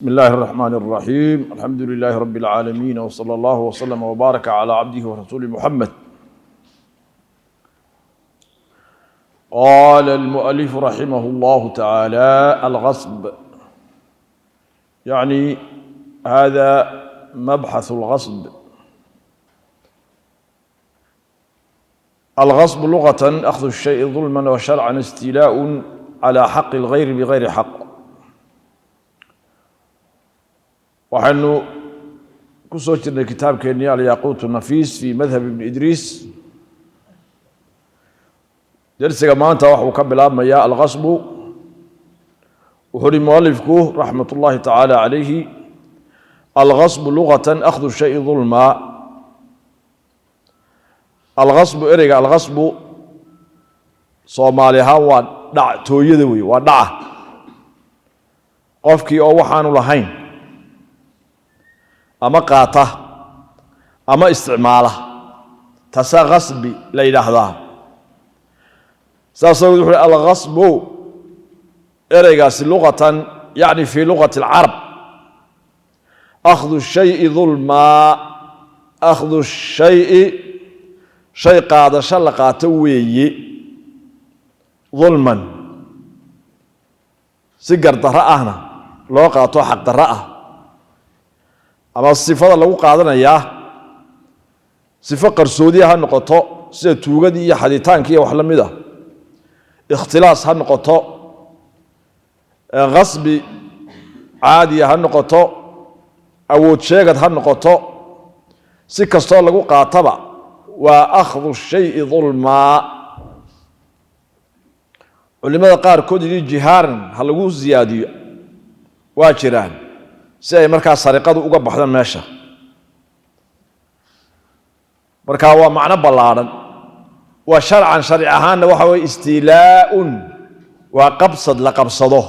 بسم الله الرحمن الرحيم الحمد لله رب العالمين وصلى الله وسلم وبارك على عبده ورسوله محمد. قال المؤلف رحمه الله تعالى: الغصب، يعني هذا مبحث الغصب. الغصب لغة أخذ الشيء ظلما، وشرعا استيلاء على حق الغير بغير حق. waxaynu ku soo jirnay kitaabkeennii alyaquut nafiis fi madhab ibn idriis. darsiga maanta waxuu ka bilaabmayaa alqasbu. wuxuu hi mualifku raxmat ullahi tacaala calayhi: alqasbu lugatan akhdu shayi dulma. alqasbu, ereyga alqasbu soomaali ahaan waa dhactooyada wey, waa dhaca qofkii oo waxaanu lahayn ama qaata ama isticmaala, taasaa qasbi la yidhaahdaa. saas awgeed wuxuu hi alqasbu ereygaasi luqatan, yacni fii luqati alcarab, akhdu shayi dulmaa. akhdu shayi, shay qaadasho la qaato weeye, dulman, si gardarro ahna loo qaato xaq darro ah. ama sifada lagu qaadanayaa sifo qarsoodiya ha noqoto, sida tuugadii iyo xaditaankii iyo wax la mid ah. ikhtilaas ha noqoto, qasbi caadiya ha noqoto, awood sheegad ha noqoto, si kastoo lagu qaataba waa akhdu shayi dulmaa. culimada qaarkood yidhi jihaaran ha lagu siyaadiyo waa jiraan, si ay markaa sariqadu uga baxdo meesha. markaa waa macno ballaadhan. waa sharcan, sharci ahaanna waxa weye istiilaa'un, waa qabsad la qabsado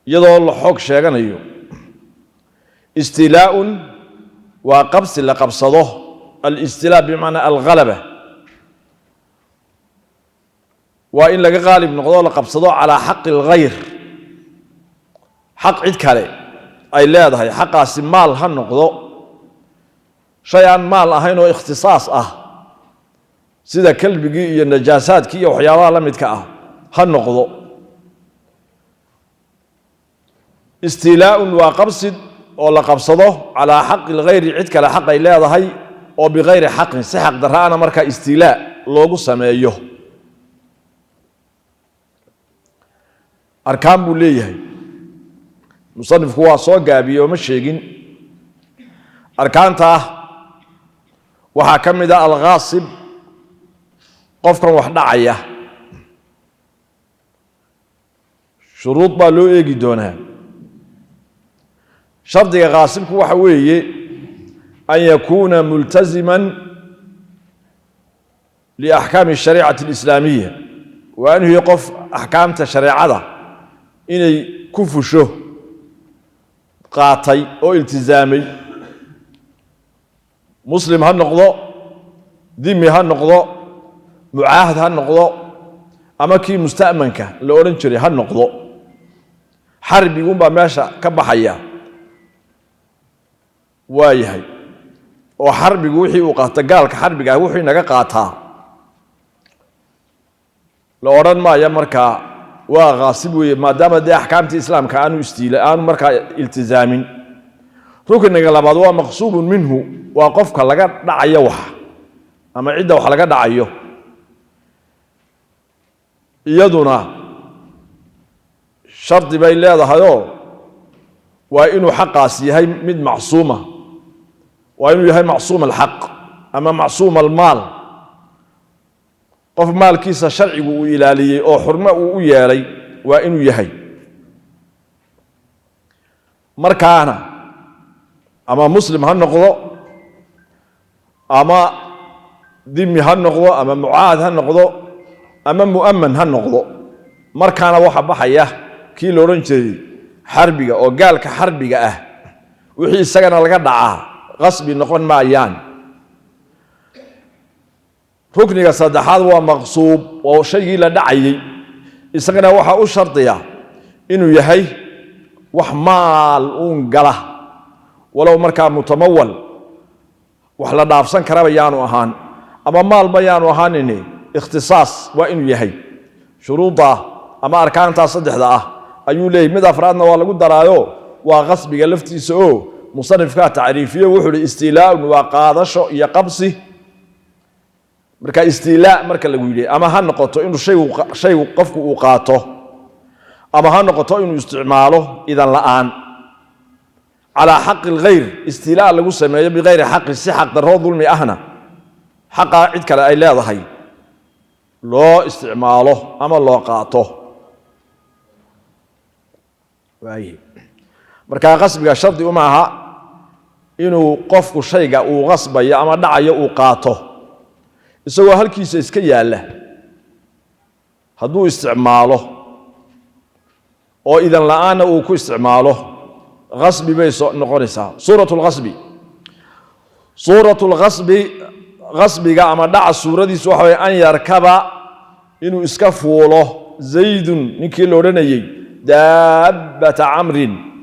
iyadoo la xoog sheeganayo. istiilaa'un waa qabsi la qabsado. alistilaa bimacnaa alghalaba, waa in laga qaalib noqdo la qabsado calaa xaqi alghayr, xaq cid kale ay leedahay. xaqaasi maal ha noqdo, shay aan maal ahayn oo ikhtisaas ah, sida kalbigii iyo najaasaadkii iyo waxyaabaha la midka ah ha noqdo. istiilaa'un waa qabsid oo la qabsado calaa xaqi alghayri, cid kale xaq ay leedahay oo bigayri xaqin, si xaq darra'ana markaa istiilaa loogu sameeyo. arkaan buu leeyahay. musanifku waa soo gaabiyey oo ma sheegin. arkaanta waxaa ka mid ah alghaasib, qofkan wax dhacaya. shuruud baa loo eegi doonaa. shardiga ghaasibku waxa weeye an yakuuna multaziman liaxkaami ashariicati alislaamiya, waa inuu yahay qof axkaamta shareecada inay ku fusho qaatay oo iltizaamay. muslim ha noqdo, dimi ha noqdo, mucaahad ha noqdo, ama kii musta'manka la odhan jiray ha noqdo. xarbiguunbaa meesha ka baxaya. waa yahay oo xarbigu wixii uu qaata, gaalka xarbiga ah wuxuu inaga qaataa la odhan maaya markaa waa ghaasib weeye, maadaama dee axkaamtii islaamka aanu markaa iltizaamin. rukniga labaad waa maqsuubun minhu, waa qofka laga dhacayo wax, ama cidda wax laga dhacayo. iyaduna shardi bay leedahayoo waa inuu xaqaas yahay mid macsuuma, waa inuu yahay macsuum alxaq ama macsuum almaal, qof maalkiisa sharcigu uu ilaaliyey oo xurmo uu u yeelay waa inuu yahay. markaana ama muslim ha noqdo, ama dimi ha noqdo, ama mucaahad ha noqdo, ama mu'aman ha noqdo. markaana waxa baxaya kii la odhan jiray xarbiga, oo gaalka xarbiga ah wixii isagana laga dhacaa qasbi noqon maayaan. rukniga saddexaad waa maqsuub, oo shaygii la dhacayey isagana waxaa u shardiya inuu yahay وحمال قله ولو مركا متمول وحلا دافسن كرا بيانو أهان أما مال بيانو أهان إني اختصاص وإنو يهي شروطه أما أركان تصدح ذا أيو لي مدى أفرادنا ولا قد رايو وغصب قلفتي سؤو مصنف كا تعريفية وحول استيلاء وقادش يقبسي مركا استيلاء مركا لقولي أما هنقطو إنو شيء قفك وقاته أما هنقطو إنو استعماله إذا الآن على حق الغير استيلاء لقو سميه بغير حق السحق درهو ظلمي أهنا حق عدك لأي لا ضحي لو استعماله أما لو قاته marka qasbiga shardi uma aha inuu qofku shayga uu qasbayo ama dhacayo uu qaato isagoo halkiisa iska yaala haduu isticmaalo oo idan la'aana uu ku isticmaalo qasbi bay soo noqonaysaa suuratul qasbi qasbiga ama dhaca suuradiisu waxa way an yarkaba inuu iska fuulo zaydun ninkii la oranayay daabata amrin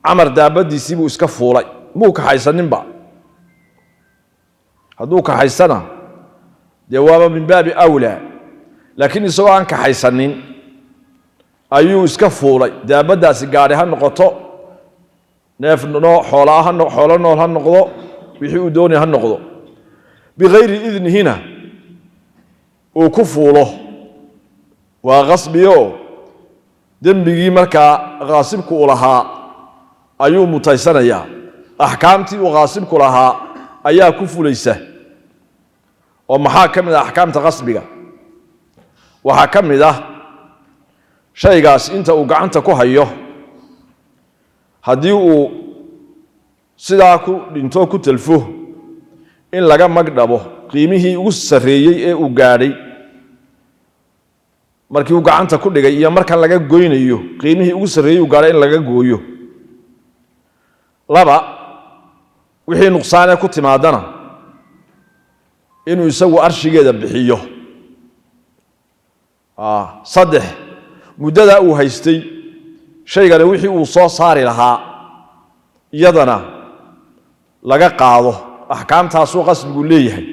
عمر دابدي سيبو اسكا فولاي مو كحيسنينبا هدو كحيسنا جوابا من باب اولى لكن سواء كحيسنين ايو اسكا فولاي دابداسي غاري ها نقطو neef noo xoolaha xoolo nool ha noqdo wixii uu doonay ha noqdo bigayri idnihina oo ku fuulo waa qasbiyo dembigii markaa qaasibku u lahaa ayuu mutaysanaya ahkaamtii uu qaasibku lahaa ayaa ku fulaysa oo maxaa kamid ah ahkaamta qasbiga waxa kamid ah shaygaas inta uu gacanta ku hayo hadii uu sidaa ku dhinto ku talfo in laga magdhabo qiimihii ugu sareeyay ee uu gaadhay markii uu gacanta ku dhigay iyo markan laga goynayo qiimihii ugu sareeyay uu gaadhay in laga gooyo laba wixii nuqsaan ku timaadana inuu isagu arshigeeda bixiyo saddex muddada uu haystay shaygana wixii uu soo saari lahaa iyadana laga qaado ahkaamtaas uu qasbigu leeyahay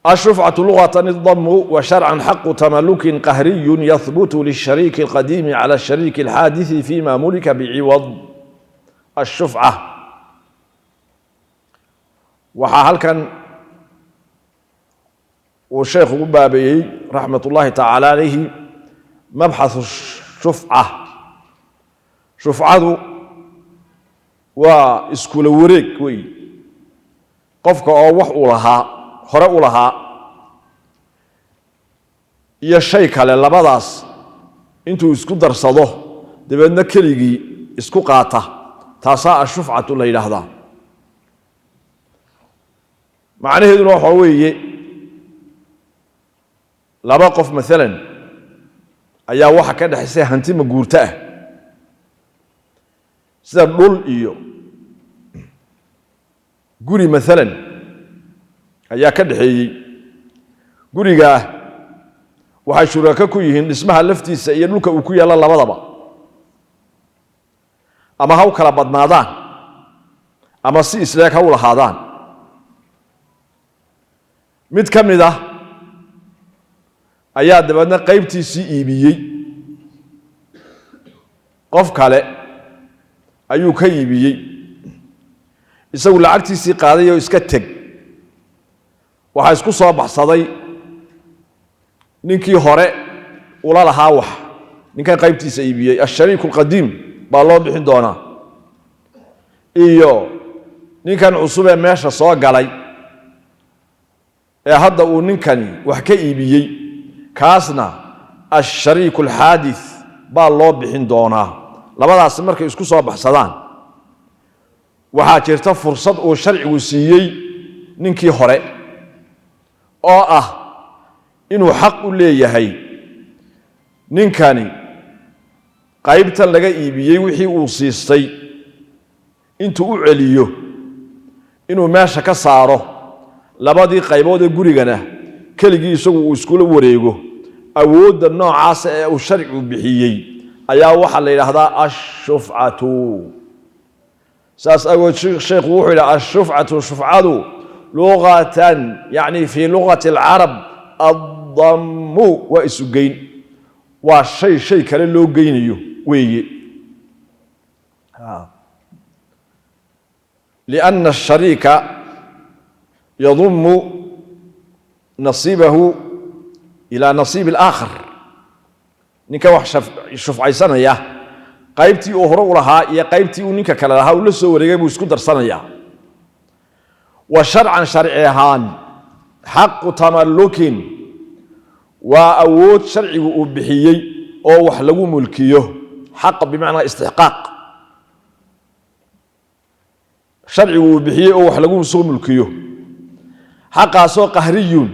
الشفعة لغة الضم وشرعا حق تملك قهري يثبت للشريك القديم على الشريك الحادث فيما ملك بعوض الشفعة وحال كان والشيخ بابي رحمة الله تعالى عليه مبحث الشفعة شفعة واسكول وريك وي قفك أو وحو لها هرأ لها يا شيء كله لبضاس انتو اسكو درسدو دبنا كليغي اسكو قاطه تاسا الشفعة ليله هذا معناه انه waxa weeye laba qof مثلا ayaa waxa ka dhaxaysay hanti ma guurta ah sida dhul iyo guri مثلا ayaa ka dhaxeeyay guriga waxa shuraka ku yihiin dhismaha laftiisa iyo dhulka uu ku yaala labadaba ama haw kala badnaadaan ama si islaag haw lahaadaan mid kamid ah ayaa dabadna qaybtiisii iibiyay qof kale ayuu ka iibiyay isagu lacagtiisii qaaday oo iska tag waxa isku soo baxsaday ninkii hore ula lahaa wax ninkan qaybtiisa iibiyay ashariiku alqadiim baa loo bixin doonaa iyo ninkan cusub ee meesha soo galay ee hadda uu ninkani wax ka iibiyay kaasna ashariiku alhaadith baa loo bixin doonaa labadaas markay isku soo baxsadaan waxa jirta fursad uu sharcigu siiyay ninkii hore oo ah inuu xaq u leeyahay ninkani qaybtan laga iibiyay wixii uu siistay intuu u celiyo inuu meesha ka saaro labadii qaybood ee gurigana keligii isagu uu isku wareego أود النوع عاس أو شرع بحيي أيا وحل إلى هذا الشفعة ساس أول شيخ وحل الشفعة شفعة لغة يعني في لغة العرب الضم وإسجين والشيء كان له جينيو وي لأن الشريك يضم نصيبه إلى نصيب الآخر نيكا wax shufcaysanaya qaybtii oo hore u lahaa iyo qaybtii uu ninka kale lahaa ula soo wareegay buu isku darsanaya wa shar'an shar'ihan haqqu tamallukin wa awood sharcigu uu bixiyay oo wax lagu mulkiyo haqq bimaana istihqaq sharcigu uu bixiyay oo wax lagu soo mulkiyo haqqaasoo qahriyun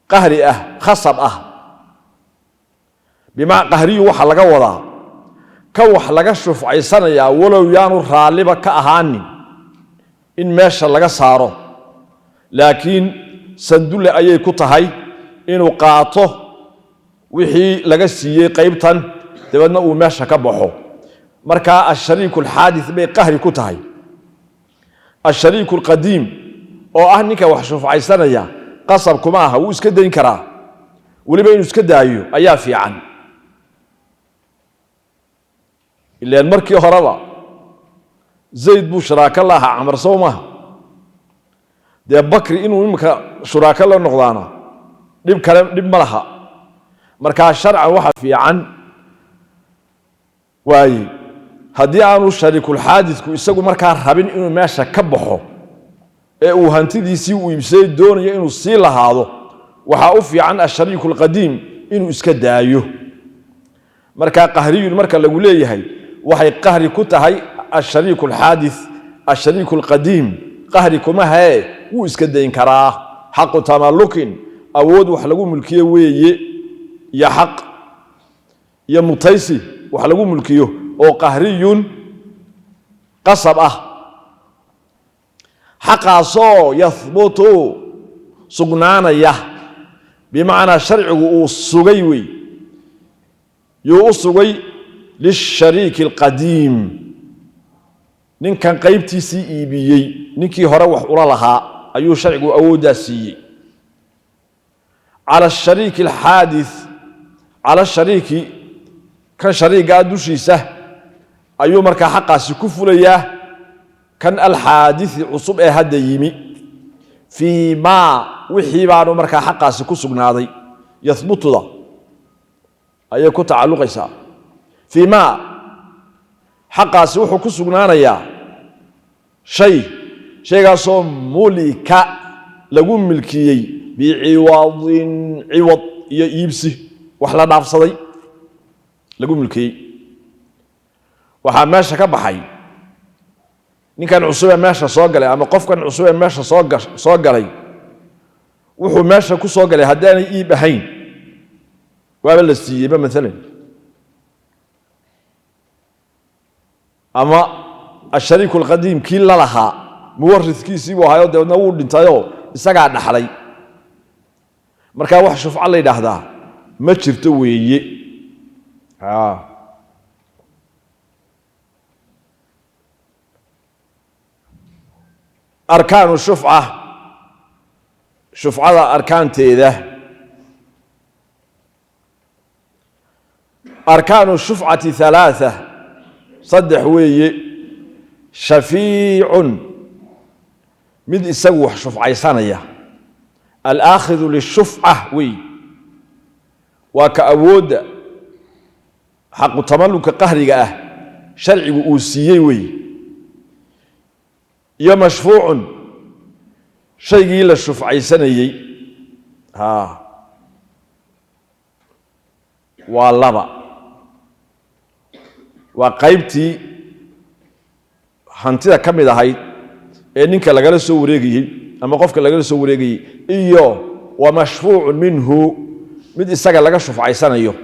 qahri khasab بما قهري وح لغا ودا كوح لغا شفعيسانيا ولو يانو رالبا كاهاني ان ميشا لغا سارو لكن سندول ايي كتahay inuu qaato wixii laga siiyay qaybtan dabadna uu meesha ka baxo marka ashariiku alhaadith bay qahri ku tahay ashariiku alqadiim oo ah ninka wax shufcaysanaya qasab kuma aha uu iska deyn karaa waliba inuu iska daayo ayaa fiican إلا المركي هربا زيد بو شراك الله عمر صومه ده بكر إنه يمك شراك الله نقضانا دب كلام دب ملها مركا الشرع واحد في عن واي هدي عنو الشريك الحادث كو يسقو مركا رهبين إنه ماشى كبحه وهنتي دي سي ويمسي دون إنه سيل هذا وحاوفي عن الشريك القديم إنه إسكدايو مركا قهري المركا لقوليه هاي وحي قهري كتهي الشريك الحادث الشريك القديم قهري كما هي وإسكدين كراه حق تملك أود وحلقو ملكيه وي يا حق يا مطيسي وحلقو ملكيه أو قهري قصب حق عصو يثبت سقنانا بمعنى شرع السقيوي يوصوي للشريك القديم نين كان قيبتي سي ايبيي نينكي هره wax ula laha ayuu sharcigu awooda siiyay على الشريك الحادث على الشريك كان شريك دushiisa ayuu marka xaqaasi ku fulaya kan alhaadith cusub ee hadda yimi fi ma wixii baanu marka xaqaasi ku sugnaaday yathbutuda ayay ku tacalluqaysaa فيما حقا سوحو كسغنانيا شيغاسو ملكا لغو ملكيي بعوض عوض يبسي وحلا دافسداي لغو ملكيي waxa meesha ka baxay ninkan cusub ee meesha soo galay ama qofkan cusub ee meesha soo galay wuxuu meesha ku soo galay hadaan iib ahayn waaba la siiyay مثلا أما الشريك القديم كي لها مورث كيسي وهايو دابنا وو دhintayo isaga dhaxlay marka wax shufca la yiraahdaa ma jirto weeye أركان الشفعة شفعة أركان تيده أركان الشفعة ثلاثة صدح وي شفيع مد يسوح شفعة سنية الآخذ للشفعة وي وكأود حق تملك قهرك شرعي وأوسيي وي يا مشفوع شيء للشفعة سنية والله وقيبتي hantida kamid ahayd ee ninka laga soo wareegay ama qofka laga soo wareegay iyo wa mashfuu'un minhu mid isaga laga shufcaysanayo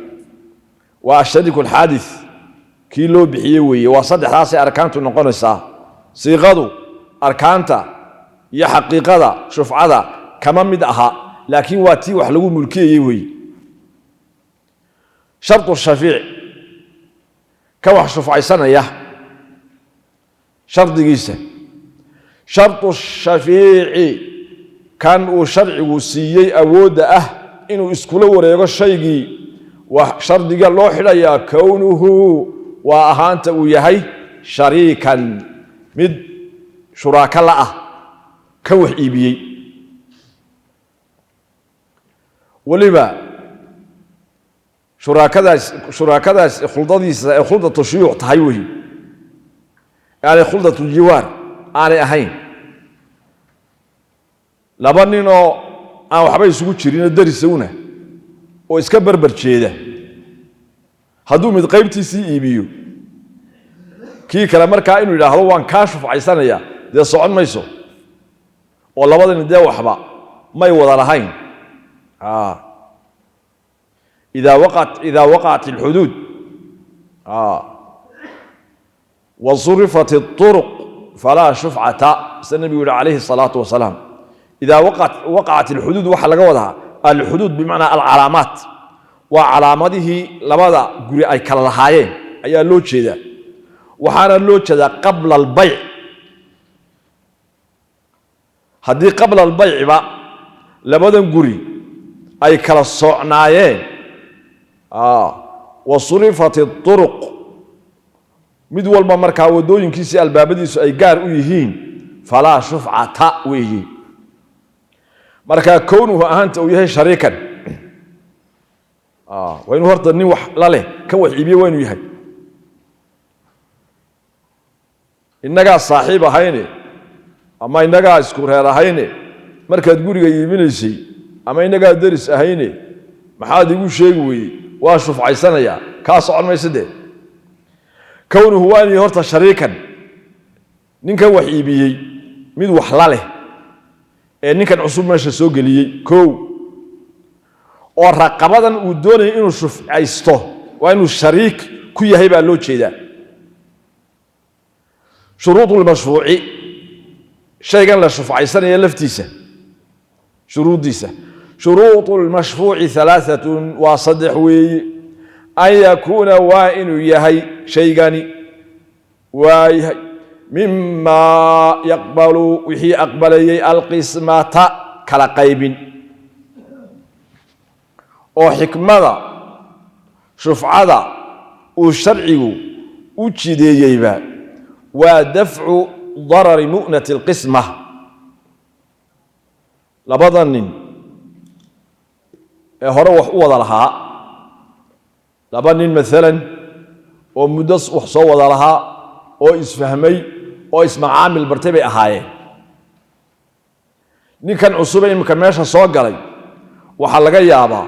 wa ashadiku alhadith kii loo bixiyay weeye waa saddexdaas arkaantu noqonaysaa siiqadu arkaanta iyo xaqiiqada shufcada kama mid aha laakiin waa tii wax lagu mulkiyay weeye شرط الشفيع كوح شفعي سنة يا شرط جيسة شرط الشفيع كان شرع وسيي أود إنه إسكوله وريغو الشيء وشرط قال له حلا كونه وأهانت ويهي شريكا مد شراك الله كوح إيبيي ولما شراكداس خلطة الشيوع تهيوه يعني خلطة الجوار أنا أهين لابنينو أو حبايب سقوط شيرين الدرسونه oo iska barbar jeeda haduu mid qaybtiisii iibiyo kii kale markaa inuu yiraahdo waan ka shufcaysanaya de socon mayso oo labadan de waxba may wada lahayn إذا وقعت الحدود وصرفت الطرق فلا شفعة النبي عليه الصلاة والسلام إذا وقعت الحدود وحل قوضها الحدود بمعنى العلامات وعلامته لماذا قري أي كاللهايين أي اللوتش ذا وحانا اللوتش ذا قبل البيع هذه قبل البيع بقى لماذا قري أي كالصعنايين وصرفت الطرق مدول ما مركا ودوين كيسي البابديس أي قار ويهين فلا شفعة ويهي مركا كونه أهانت ويهي شريكا وينو هرط النوح لا كوح عبيه وينو يهي إنك صاحب هيني أما إنك اسكور هيني مركا تقولي يبينيسي أما إنك درس هيني محاد يقول شيء واشوف عيسانا يا كاس عن ما يسده كونه هو أن يهرط شريكا نينكا وحي بيه ميد وحلاله نينكا عصوب ماشي سوق لي كو ورقبدا ودوني إنه شوف عيسته وإنه الشريك كي هيبقى له شيء شروط المشروع شيء كان لا شوف عيسانا يلفتيسه شروط ديسه شروط المشفوع ثلاثة وصدحوي أن يكون وائن يهي شيغاني ويهي مما يقبل وحي أقبلي القسمة كالقيب وحكمة شفعة وشرع وشدي يبا ودفع ضرر مؤنة القسمة لبضن هره wax u wada lahaa laba nin midaan oo mudas wax soo wada lahaa oo isfahmay oo ismacaamil bartay bay ahaayeen ninkan cusub ee imka meesha soo galay waxa laga yaabaa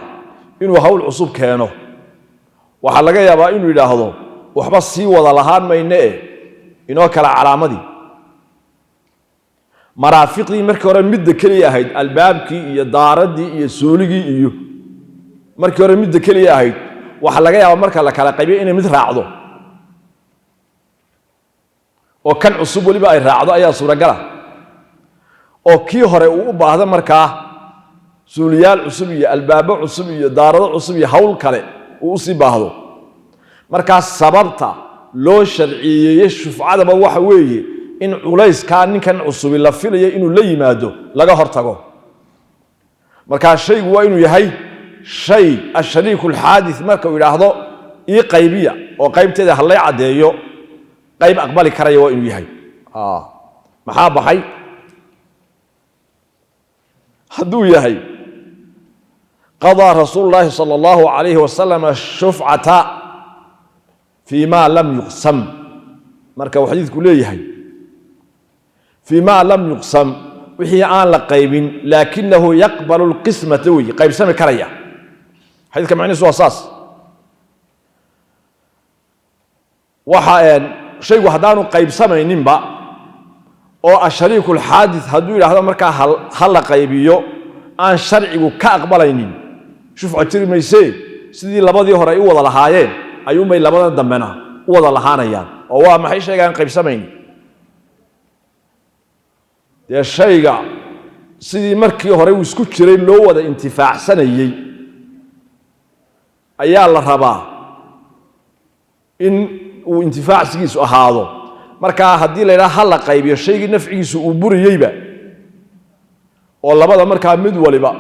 inuu hawl cusub keeno waxa laga yaabaa inuu yiraahdo waxba sii wada lahaan mayne inoo kala calaamadii maraafiqii markii hore mid kaliya ahayd albaabkii iyo daaradii iyo sooligii iyo markii hore mid kaliya ahayd waxa laga yaabaa marka la kala qaybiyo inay mid raacdo oo kan cusub waliba ay raacdo ayaa suuragal ah oo kii hore uu u baahdo markaa suuliyaal cusub iyo albaabo cusub iyo daarado cusub iyo hawl kale uu u sii baahdo marka sababta loo sharciyeeyay shufcadaba waxa weeye in culayska ninkan cusub la filayo inuu la yimaado laga hortago marka shaygu waa inuu yahay شيء الشريك الحادث مركو يراهدو اي قيبيه او قيبتيده هلay cadeeyo qayb aqbali karayo waa inuu yahay maxaa baxay haduu yahay qada rasuulullaahi sallallahu alayhi wa sallam ash-shuf'ata fima lam yuqsam marka xadiisku leeyahay fima lam yuqsam wixii aan la qaybin laakinahu yaqbalu al-qismata wi qaybsami karaya حديث كمان يسوى أساس وحين شيء وحدانو قيب سمين با أو الشريك الحادث هدو إلى هذا مركا هل قيبيو أن شرعي كأقبلين شوف عتير ميسي سيدي لبادي هراي وضع لهايين أيوم مي لبادي دمنا وضع لهانيان أو ما حي شيء قيب سمين يا شيء سيدي مركي هراي وسكوت شرين لو وضع انتفاع سنيي ayaa la rabaa in uu intifaacsigiisu ahaado marka haddii la yidhaha la qaybiyo shaygii nafcigiisu uu buriyeyba oo labada markaa mid waliba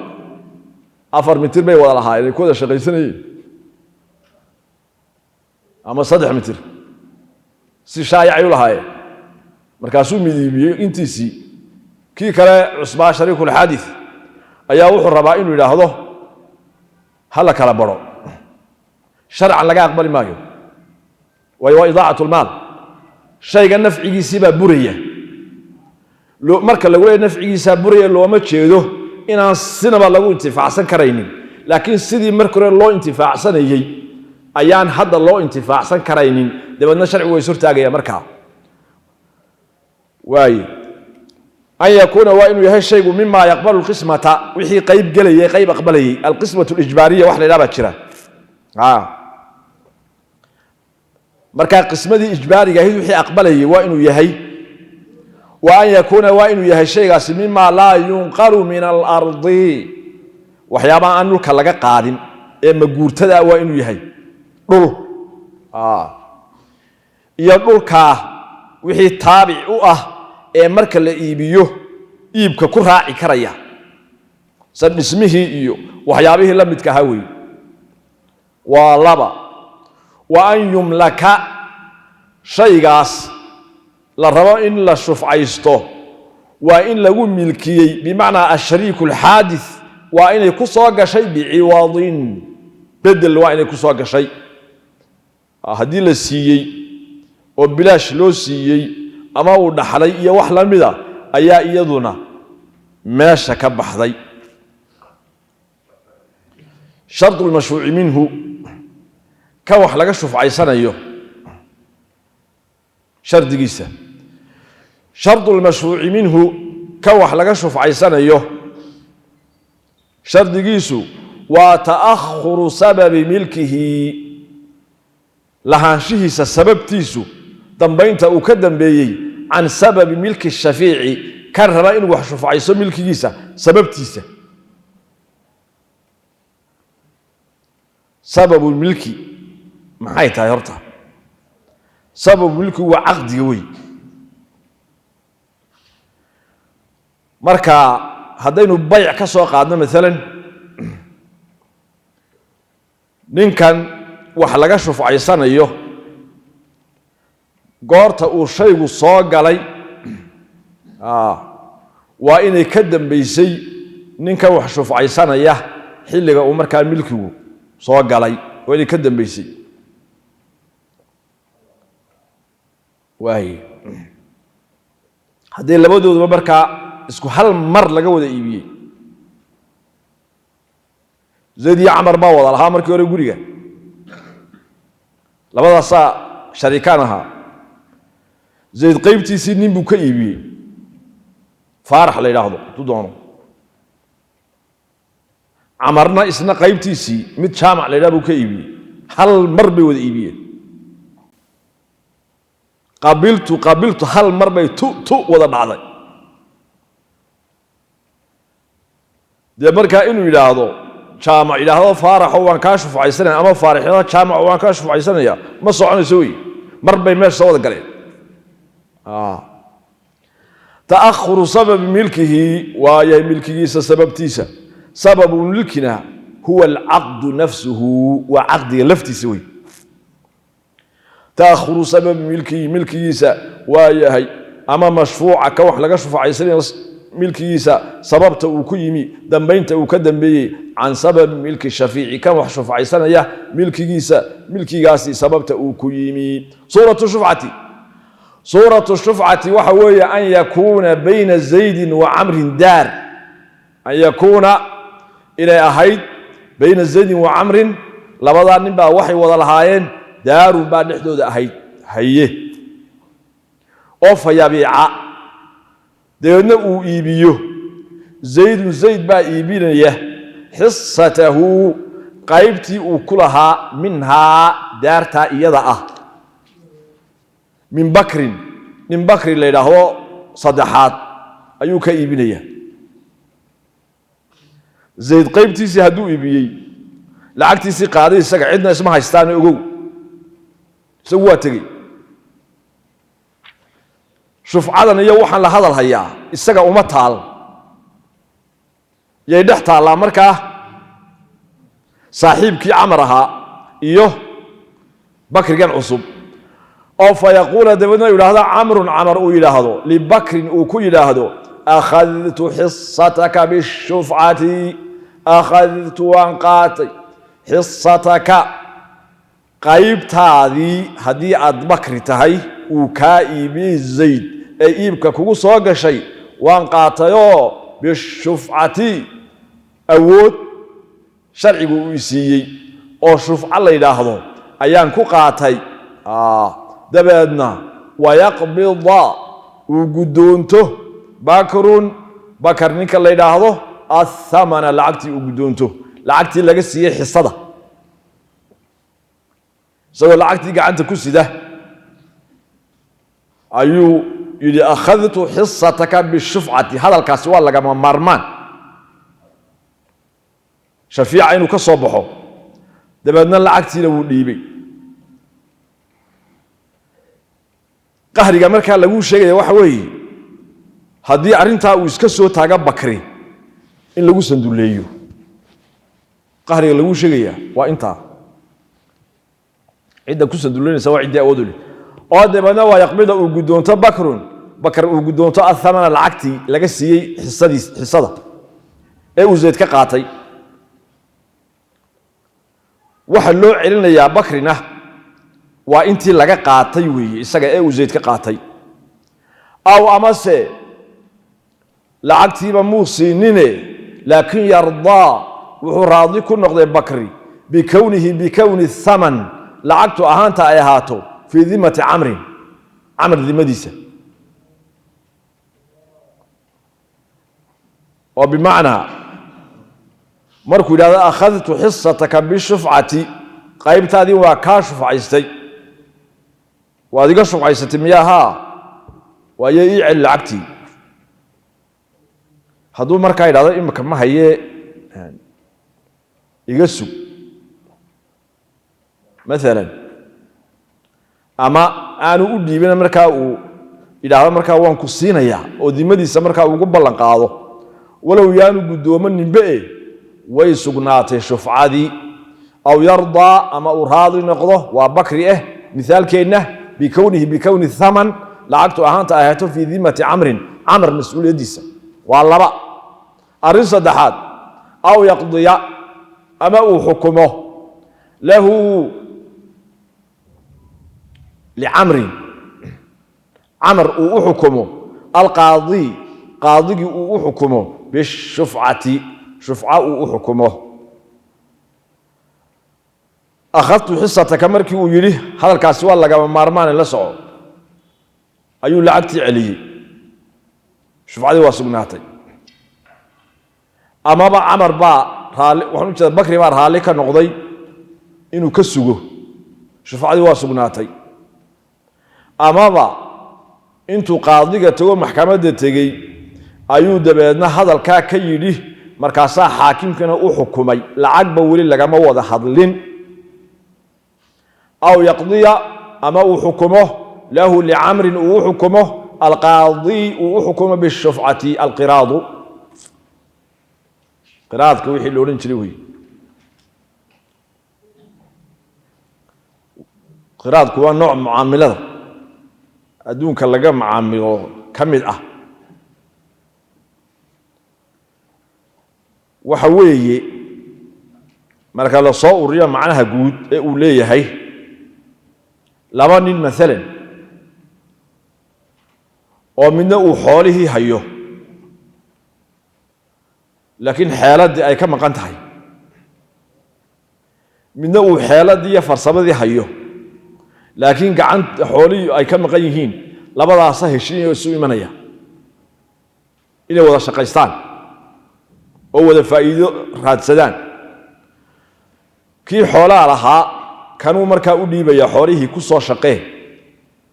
4 mitir bay wada lahaayeen ku wada shaqaysanayeen ama 3 mitir si shaayac u lahaayeen markaasuu midiibiyey intiisii kii kale cusbaa shariikul xaadith ayaa wuxuu rabaa inuu yidhaahdo hala kala baro sharcan laga aqbali maayo waa idaacatul maal shayga nafcigiisii baa buraya marka lagu leeyahay nafcigiisa buraya looma jeedo inaan sinaba lagu intifaacsan karaynin laakiin sidii markii hore loo intifaacsanayay ayaan hadda loo intifaacsan karaynin dabadna sharcigu way surtaagaya markaa waaye an yakuuna waa inuu yahay shaygu mima yaqbalu alqismata wixii qayb gelayay qayb aqbalayay alqismatu alijbaariya wax la yidhaha jira markaa qismadii ijbaariga ahayd wixii aqbalayay waa inuu yahay wa an yakuuna waa inuu yahay shaygaasi mima laa yunqalu min alardi waxyaabaha aan dhulka laga qaadin ee maguurtada waa inuu yahay dhul iyo dhulkaa wixii taabic u ah ee marka la iibiyo iibka ku raaci karaya san dhismihii iyo waxyaabihii la midka ahaa weeye waa laba wa an yumlaka shaygaas la rabo in la shufcaysto waa in lagu milkiyey bimacnaa ashariiku alxaadith waa inay ku soo gashay biciwadin bedel waa inay ku soo gashay haddii la siiyey oo bilaash loo siiyey ama uu dhaxlay iyo wax la mida ayaa iyaduna meesha ka baxday shartu lmashruuci minhu ka wax laga shufcaysanayo shardigiisa shartu lmashruuci minhu ka wax laga shufcaysanayo shardigiisu waa ta'akhuru sababi milkihi lahaanshihiisa sababtiisu dambaynta uu ka dambeeyey can sababi milki shafiici kan raba inuu wax shufcayso milkigiisa sababtiisa sababu milki maxay tahay horta sababu milki waa caqdiga wey marka haddaynu bayc ka soo qaadno maalan ninkan wax laga shufcaysanayo goorta uu shaygu soo galay waa inay ka dambaysay ninkan wax shufcaysanaya xilliga uu markaa milkigu soo galay waa inay ka dambaysay waaye haddii labadooduba markaa isku hal mar laga wada iibiyey zayd iyo camar baa wada lahaa markii hore guriga labadaasaa shariikaan ahaa zayd qaybtiisii nin buu ka iibiyey faarax la yidhaahdo hadduu doono camarna isna qaybtiisii mid jaamac la yidhahdo buu ka iibiyey hal mar bay wada iibiyeen qabiltu hal mar bay tu wada dhacday dee markaa inuu yidhaahdo jaamac yidhaahdo faaraxo waan kaa shufcaysanaya ama faaraxyada jaamaco waan kaa shufcaysanaya ma soconayso wey mar bay meesha soo wada galeen ta'akhuru sababi milkihi waayahay milkigiisa sababtiisa sababu milkina huwa alcaqdu nafsuhu waa caqdiga laftiisa wey ta'akhuru sababi milkihi milkigiisa waayahay ama mashfuuca ka wax laga shufcaysanaya milkigiisa sababta uu ku yimi dambaynta uu ka dambeeyey can sababi milki shafiici kan wax shufcaysanaya milkigiisa milkigaasi sababta uu ku yimi suuratu shufcati suuratu shufcati waxa weeye an yakuuna bayna zaydin wa camrin daar an yakuuna inay ahayd bayna zaydin wa camrin labadaa nin baa waxay wada lahaayeen daarun baa dhexdooda ahayd haye oo fayabiica dabeedna uu iibiyo zaydun zayd baa iibinaya xisatahu qaybtii uu ku lahaa minhaa daartaa iyada ah min bakrin nin bakri la yidhaahdo saddexaad ayuu ka iibinaya zayd qaybtiisii hadduu iibiyey lacagtiisii qaaday isaga cidna isma haystaan ogow isagu waa tegey shufcadan iyo waxaan la hadal hayaa isaga uma taal yay dhex taallaa markaa saaxiibkii camar ahaa iyo bakrigan cusub oo fayaquula dabadna yidhaahdo camar uu yidhaahdo libakrin uu ku yidhaahdo akhadtu xisataka bishufcati akhadtu waan qaatay xisataka qaybtaadii haddii aad bakri tahay uu kaa iibiyey zayd ee iibka kugu soo gashay waan qaatayoo bishufcati awood sharcigu uu isiiyey oo shufca la yidhaahdo ayaan ku qaatay dabeedna wayaqbida uu guddoonto bakar ninka la yidhaahdo athamana lacagtii uu guddoonto lacagtii laga siiyey xisada isagoo lacagtii gacanta ku sida ayuu yidhi akhadtu xisataka bishufcati hadalkaasi waa lagama maarmaan shafiica inuu ka soo baxo dabeedna lacagtiina wuu dhiibay qahriga markaa laguu sheegaya waxa weeye haddii arrintaa uu iska soo taaga bakri in lagu sanduleeyo qahriga laguu sheegaya waa intaa cidda ku sanduleynaysa waa ciddii awood u leh oo dabeedna waa yaqbida uu guddoonto bakar uu guddoonto athamana lacagtii laga siiyey xisada ee uu zayd ka qaatay waxa loo celinayaa bakrina waa intii laga qaatay weeye isaga ee uu zayd ka qaatay aw amase lacagtiiba muu siinine laakiin yardaa wuxuu raadi ku noqday bakri bikowni thaman lacagtu ahaanta ay ahaato fii dimati camr dimadiisa oo bimacnaa markuu yidhahdo akhadtu xisataka bishufcati qaybtaadii waa kaa shufcaystay waad iga shufcaysatay miyahaa waaye ii celi lacagtii hadduu markaa yidhahdo imika ma hayee iga sug maalan ama aanu u dhiibin markaa uu yidhaahdo markaa waan ku siinayaa oo dimadiisa markaa ugu ballan qaado walow yaanu guddoomo nimbe way sugnaatay shufcadii aw yardaa ama uu raadi noqdo waa bakri mithaalkeenna bikowni thaman lacagtu ahaanta ay ahaato fii dimati camr mas-uuliyaddiisa waa laba arrin saddexaad aw yaqdiya ama uu xukumo lahu licamrin camr uu u xukumo alqaadi qaadigii uu u xukumo bishufcati shufca uu u xukumo akhadtu xisataka markii uu yidhi hadalkaasi waa lagama maarmaane la soco ayuu lacagtii celiyey shufcadii waa sugnaatay amaba camar baa waxaan u jeeda bakri baa raalli ka noqday inuu ka sugo shufcadii waa sugnaatay amaba intuu qaadiga tago maxkamadda tegey ayuu dabeedna hadalkaa ka yidhi markaasaa xaakimkana u xukumay lacagba weli lagama wada hadlin aw yaqdiya ama uu xukumo lahu licamrin uu u xukumo alqaadi uu u xukumo bishufcati alqiraadu qiraadka wixii la odhan jiray wey qiraadku waa nooc mucaamilada adduunka laga macaamilo ka mid ah waxa weeye marka la soo ururiyo macnaha guud ee uu leeyahay laba nin maalan oo midna uu xoolihii hayo laakiin xeeladii ay ka maqan tahay midna uu xeeladii iyo farsamadii hayo laakiin gacanta xoolihii ay ka maqan yihiin labadaasa heshiinaya isu imanaya inay wada shaqaystaan oo wada faa'iido raadsadaan kii xoolaa lahaa kanuu markaa u dhiibaya xoolihii ku soo shaqee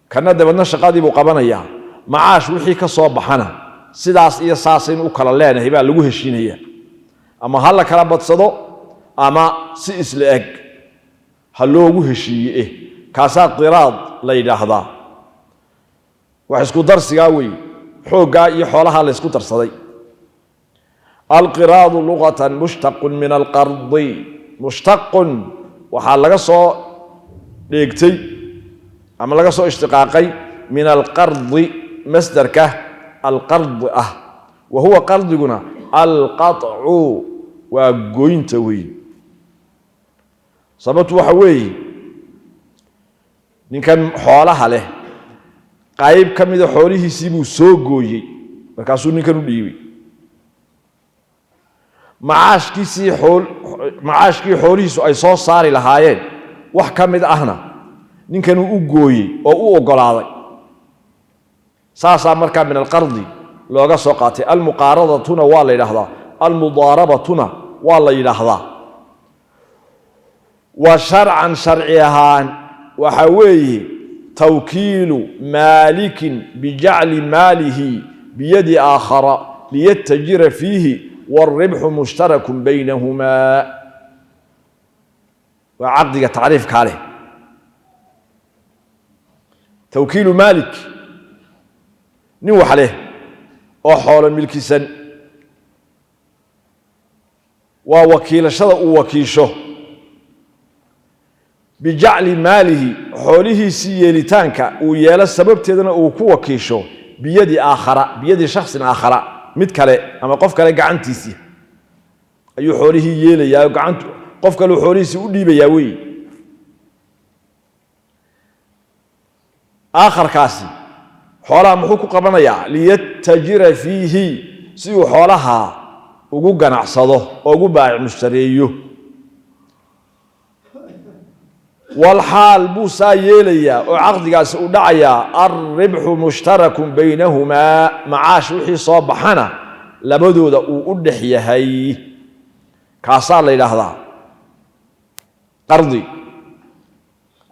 kana dabadna shaqadii buu qabanayaa macaash wixii ka soo baxana sidaas iyo saasaynu u kala leenahay baa lagu heshiinaya ama ha la kala badsado أما سئس لأج هلوه هشيئه كاسا قراض ليلة هذا وحسكو درس قوي حوقا يحولها لسكو درسدي القراض لغة مشتق من القرض مشتق وحال لغا سو ديغتي اما لغا سو اشتقاقي من القرض مصدرك القرض وهو قرضنا القطع وغوينت وي سبت waxa weey ninkan xoolaha leh qayb kamida xoolihiisii buu soo gooyay markaasuu ninkan u dhiibay macaashkii xoolihiisu ay soo saari lahaayeen wax kamid ahna ninkan uu gooyay oo uu ogolaaday saasa marka min alqardi looga soo qaatay almuqaradatuna waa la yiraahdaa almudarabatuna waa la yiraahdaa wa shar'an shar'iyahan waxa weeye توكيل مالك بجعل ماله بيد آخر ليتجر فيه والربح مشترك بينهما وعقد تعريف كاله توكيل مالك نوح عليه وحول الملك سن ووكيل شرع وكيشه بجعل ماله حوله سيلتانك ويالا السبب تدنا وكو كيشو بيد آخر بيد شخص آخر متكله أما قف كله قعنتيسي أي حوله يلا يا قعنت قف كله حوله سودي بياوي آخر كاسي حولها محوك قبنا يا ليتجر فيه سيو حولها وجو جناح صده وجو باع مشتريه والحال بوسا يليا وعقدقاس ودعيا الربح مشترك بينهما معاش وحي صبحنا لبدودا ودخيهي كاسا ليلهدا قرضي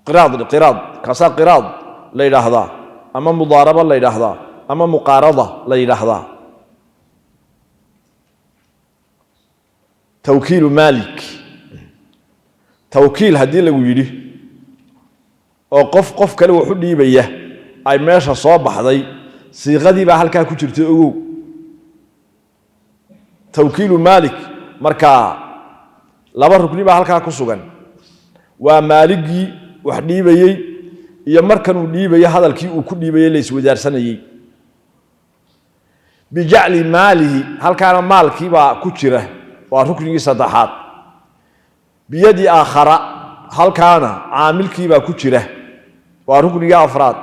قراض كاسا قراض ليلهدا اما مضاربه ليلهدا اما مقارضه ليلهدا توكيل مالك توكيل هدي لو يدي oo qof kale wuxuu dhiibaya ay meesha soo baxday siiqadii baa halka ku jirtay ogow tawkiilu malik marka laba rukni baa halka ku sugan waa maaligii wax dhiibayay iyo markan uu dhiibay hadalkii uu ku dhiibay la iswadaarsanayay bijacli maalihi halkaana maalkii baa ku jira waa ruknigii saddexaad biyadi aakhara halkaana caamilkii baa ku jira وركن أفراد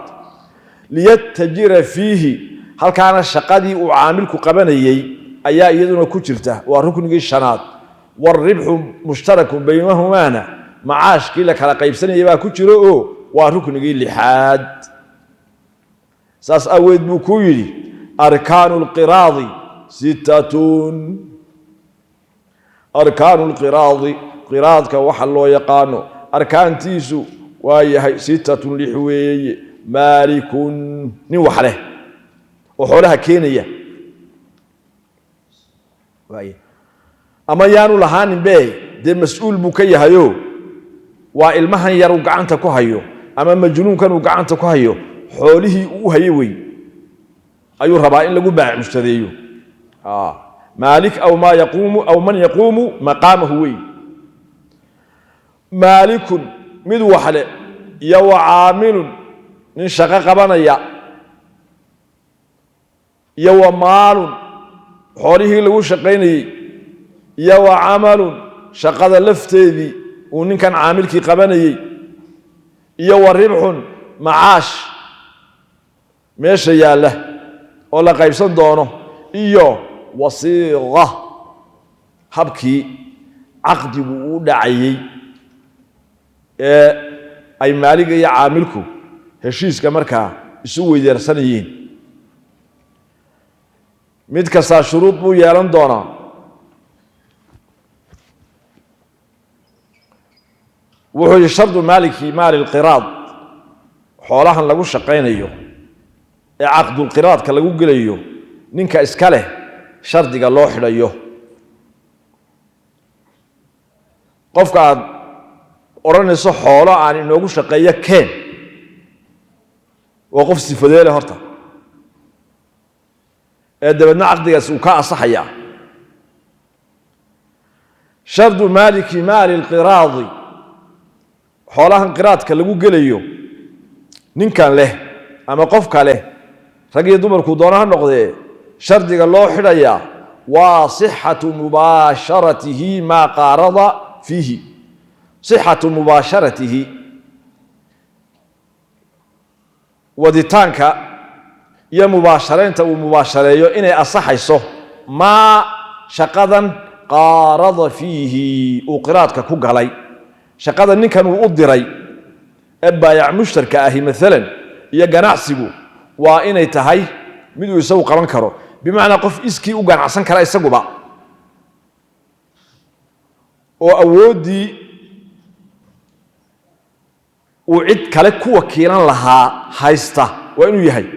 ليتجر فيه هل كان الشقادي وعاملك قبنيي أيا يدنا كجرته وركن الشناد والربح مشترك بينهما معاش كلا كلا قيب سنة يبقى كجره وركن اللحاد ساس أود بكويري أركان القراض 6 أركان القراض قراض كوحل يقانو أركان تيسو وهي 6 لحوي مالك نوح له وحولها كينيا وهي أما يانو لهان بي دي مسؤول بكي هيو وإلمهن يرو قعنتا كهيو أما مجنون كانوا قعنتا كهيو حوله هيوي أيو ربائن لقو باع مشتريو مالك أو ما يقوم أو من يقوم مقامه وي مالك mid waxle iyo caamilun nin shaqo qabanaya iyo maalun xoolihii lagu shaqeynayay iyo camalun shaqada lafteedii uu ninkan caamilkii qabanayay iyo ribxun macaash meesha yaala oo la qaybsan doono iyo wasiiqa habkii caqdigu u dhacayay ay maaliga iyo caamilku heshiiska markaa isu weydaarsanayeen mid kasta shuruud buu yeelan doonaa wuxuu shardu maaliki maal alqiraad xoolahan lagu shaqeynayo ee aqdul qiraadka lagu gelayo ninka iska leh shardiga loo xidhayo qofka aad oranayso xoolo aan inoogu shaqeeyo keen waa qof sifadeele horta ee dabadna caqdigaas uu ka asaxaya shardu maliki maali alqiraadi xoolahan qiraadka lagu gelayo ninkan leh ama qofka leh rag iyo dumarku doona noqdee shardiga loo xidhaya waa sixatu mubaasharatihi ma qaarada fihi sixatu mubaasharatihi waditaanka iyo mubaasharaynta uu mubaashareeyo inay asaxayso ma shaqadan qaarada fihi uu qiraadka ku galay shaqada ninkan uu u diray ee baayac mushtarka ahi maalan iyo ganacsigu waa inay tahay mid uu isagu qaban karo bimacnaa qof iskii u ganacsan kara isaguba oo awoodii uu cid kale ku wakiilan lahaa haysta waa inuu yahay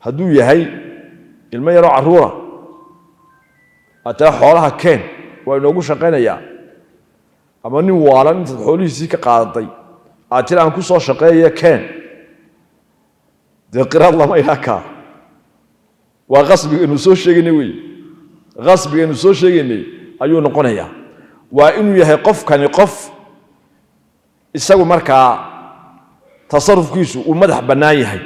hadduu yahay ilmo yaroo carruura ataa xoolaha keen waa inoogu shaqaynayaa ama nin waalan intaad xoolihiisii ka qaadatay aad tir aan ku soo shaqeeya keen dee qiraad lama ilakaa waa qasbigaynu soo sheegaynay wey qasbigaynu soo sheegaynay ayuu noqonayaa waa inuu yahay qofkani qof isagu markaa tasarufkiisu uu madax bannaan yahay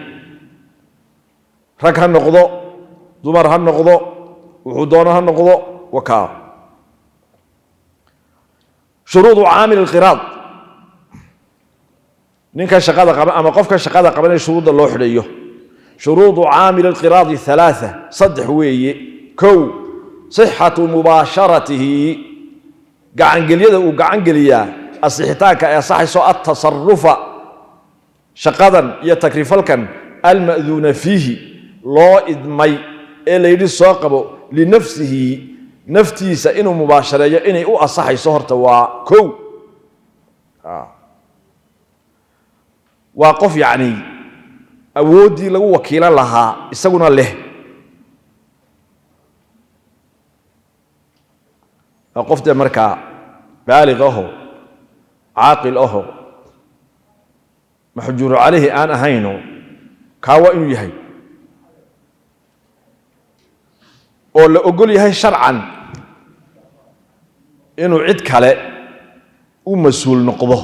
rag ha noqdo dumar ha noqdo wuxuu doono ha noqdo wakaa shuruudu caamil alqiraad ninka shaqada qaban ama qofka shaqada qabanay shuruudda loo xidhayo shuruudu caamil alqiraad ثلاثة صدح weeye kow sixatu mubaasharatihi gacangeliyada uu gacangeliyaa asixitaanka ee saxayso at-tasarrufa shaqadan iyo takrifalkan al-ma'duuna fiihi loo idmay ee la yidhi soo qabo linafsihi naftiisa inuu mubaashareeyo inay u asaxayso horta waa kow waa qof yacni awooddii lagu wakiilan lahaa isaguna leh waa qof dee markaa baalig aho caaqil aho maxjuuru calayhi aan ahayno kaa waa inuu yahay oo la ogol yahay sharcan inuu cid kale u mas-uul noqdo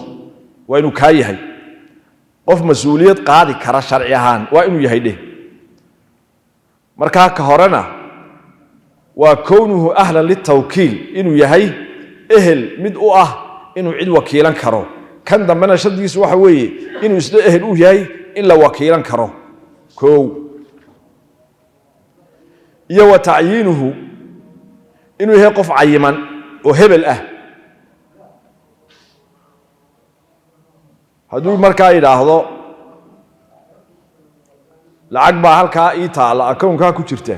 waa inuu kaa yahay qof mas-uuliyad qaadi kara sharci ahaan waa inuu yahay dheh markaa ka horena waa kownuhu ahlan litawkiil inuu yahay ehel mid u ah inuu cid wakiilan karo kan dambena shardigiisu waxa weeye inuu isla ehel u yahay in la wakiilan karo kow iyo wa tacyiinuhu inuu yahay qof cayiman oo hebel ah hadduu markaa yidhaahdo lacag baa halkaa ii taalla akownkaa ku jirta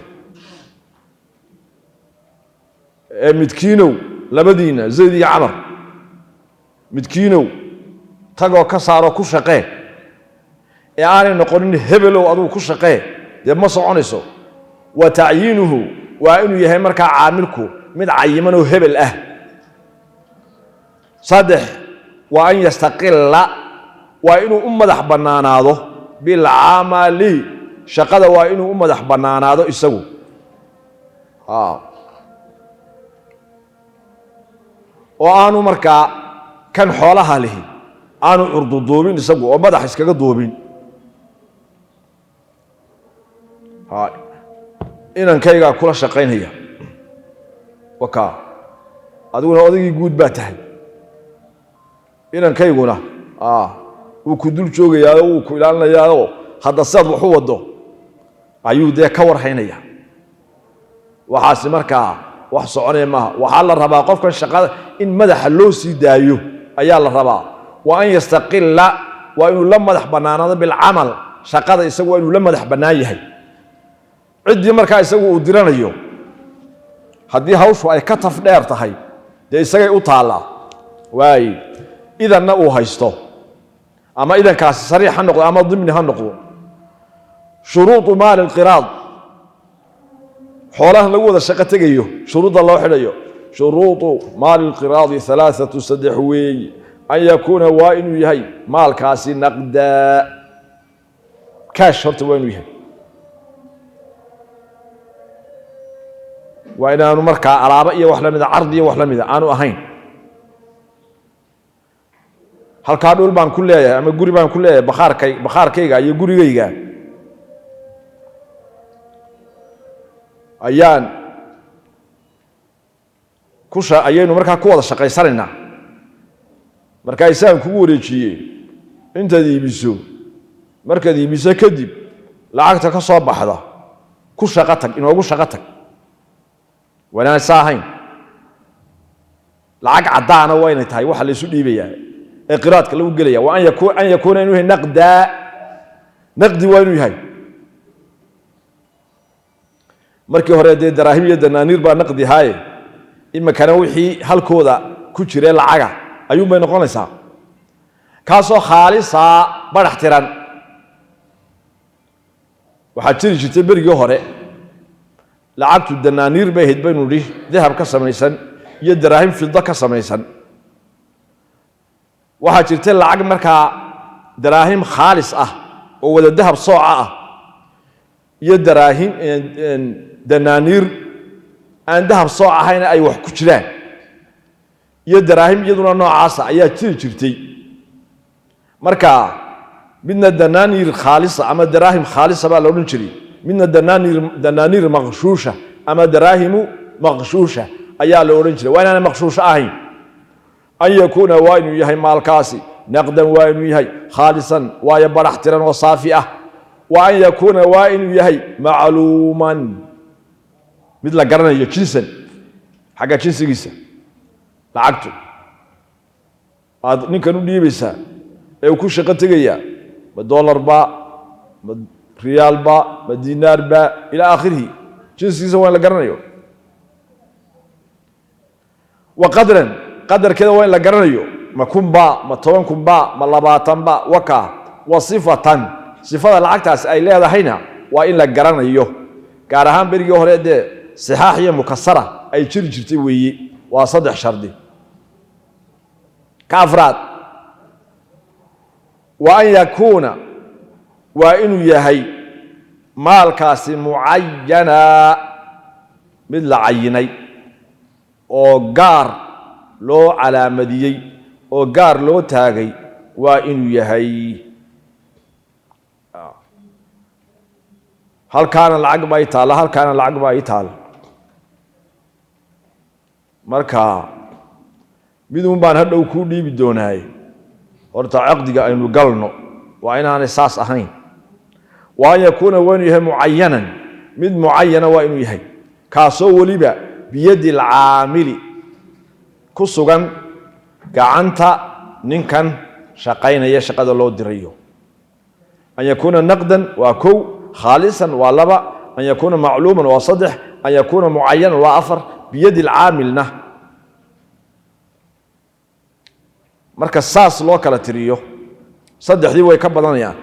ee midkiinow labadiina zayd iyo camar midkiinow tagoo ka saaroo ku shaqee ee aanay noqonin hebelow adugu ku shaqee dee ma soconayso wa tacyiinuhu waa inuu yahay markaa caamilku mid cayiman oo hebel ah saddex waa an yastaqilla waa inuu u madax bannaanaado bilcamali shaqada waa inuu u madax bannaanaado isagu oo aanu markaa kan xoolaha lihi aanu curduduubin isagu oo madax iskaga duubin inankaygaa kula shaqaynaya wakaa adiguna odaygii guud baa tahay inankayguna wuu ku dul joogayaao wuu ku ilaalinayaao hadda sidaad wax u waddo ayuu dee ka warhaynaya waxaasi markaa wax soconaya maaha waxaa la rabaa qofkan shaqada in madaxa loo sii daayo ayaa la rabaa wa an yastaqilla waa inuu la madax bannaanaado bilcamal shaqada isagu waa inuu la madax bannaan yahay ciddii markaa isagu uu diranayo haddii hawshu ay ka taf dheer tahay dee isagay u taallaa waaye idanna uu haysto ama idankaasi sariix ha noqdo ama dimni ha noqdo shuruudu maali alqiraad xoolaha lagu wada shaqo tegayo shuruudda loo xidhayo شروط مال القراض 3 سدحوي أن يكون وإنه يهي مال كاسي نقدا كاش هرت وإنه يهي وإن أنا مركا عربية وحلا مذا عرضية وحلا مذا أنا أهين هل كانوا البان كلها أما جوري بان كلها بخار كيجا يجوري كيجا أيان كوشا أيانو مركا كوضا شقي سرنا مركا إنسان كوري شيء أنت دي بيسو مركا دي بيسا كدب لعقتك صوب بحضا كوشا قتك إنه كوشا قتك وأنا ساهين لعق عدانا وين تهاي وحل يسودي بيا إقراضك لو قليا وأن يكون إنه نقدي وينه هاي markii hore daraahim iyo danaaniir baa naqdi haay ima kana wixii halkooda ku jiray lacaga ayuu bay noqonaysaa kaasoo khaalisa barax tiran waxa jiri jirtay berigii hore lacagtu danaaniir bay ahayd baynu dhih dahab ka samaysan iyo daraahim fidda ka samaysan waxa jirtay lacag markaa daraahim khaalis ah oo wada dahab sooca ah iyo daraahim danaaniir aan dahab soo ahayna ay wax ku jiraan iyo daraahim iyaduna noocaas ayaa jirtay marka midna danaaniir khaalisa ama daraahim khaalisa baa loo jiray midna danaaniir maqshuusha ama daraahimu maqshuusha ayaa loo oran jiray waa inaan maqshuusha ahayn an yakuna waa inuu yahay maalkaasi naqdan waa inuu yahay khaalisan waa barax tiran oo saafi ah وأن يكون وإن يهي معلوما مثل قرنا جنسا حاجة جنس جيسا لعقته نكنو ديبسا أو كل شيء قتجيا بالدولار با بالريال با بالدينار با إلى آخره جنس جيسا وين لقرنا يو وقدرا قدر كذا وين لقرنا يو ما كون با ما توان كون با ما لباتن با وكا وصفة صفada lacagtaas ay leedahayna waa in la garanayo gaar ahaan berigii hore sahaax iyo mukassara ay jiri jirtay weeye waa saddex shardi ka afraad wa an yakuna waa inuu yahay maalkaasi muayyana mid la cayinay oo gaar loo calaamadiyey oo gaar loo taagay waa inuu yahay هل كان العقب يتال هل كان العقب يتال marka midun baan hadhow ku dhiibi doonaay horta aqdiga aynu galno waa inaan saas ahayn waa yakuna wani yahay muayyanan mid muayyana waa inuu yahay kaasoo waliba biyadi al-aamili ku sugan gacanta ninkan shaqaynaya shaqada loo dirayo an yakuna naqdan wa kow خالصا ولبا أن يكون معلوما وصدح أن يكون معينا وأفر بيد العامل نه مركز ساس لوكالا تريو صدح دي ويكبضان يعني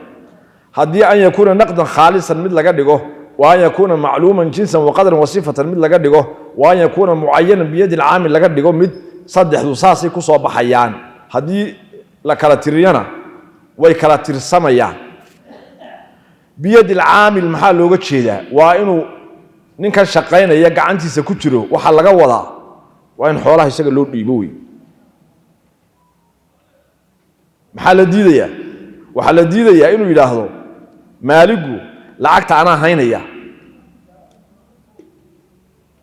هدي أن يكون نقدا خالصا مثل قدقه وأن يكون معلوما جنسا وقدرا وصفة مثل قدقه وأن يكون معينا بيد العامل لقدقه مد صدح دو ساسي كسو بحيان هدي لكالا تريانا ويكالا ترسميان بيد العامل محل لوga jeeda waa inuu ninka shaqaynaya gacantiisa ku jiro waxa laga wadaa waa in xoolaha isaga loo dhiibo way maxaa la diidayaa waxa la diidayaa inuu yiraahdo maaligu lacagta ana haynaya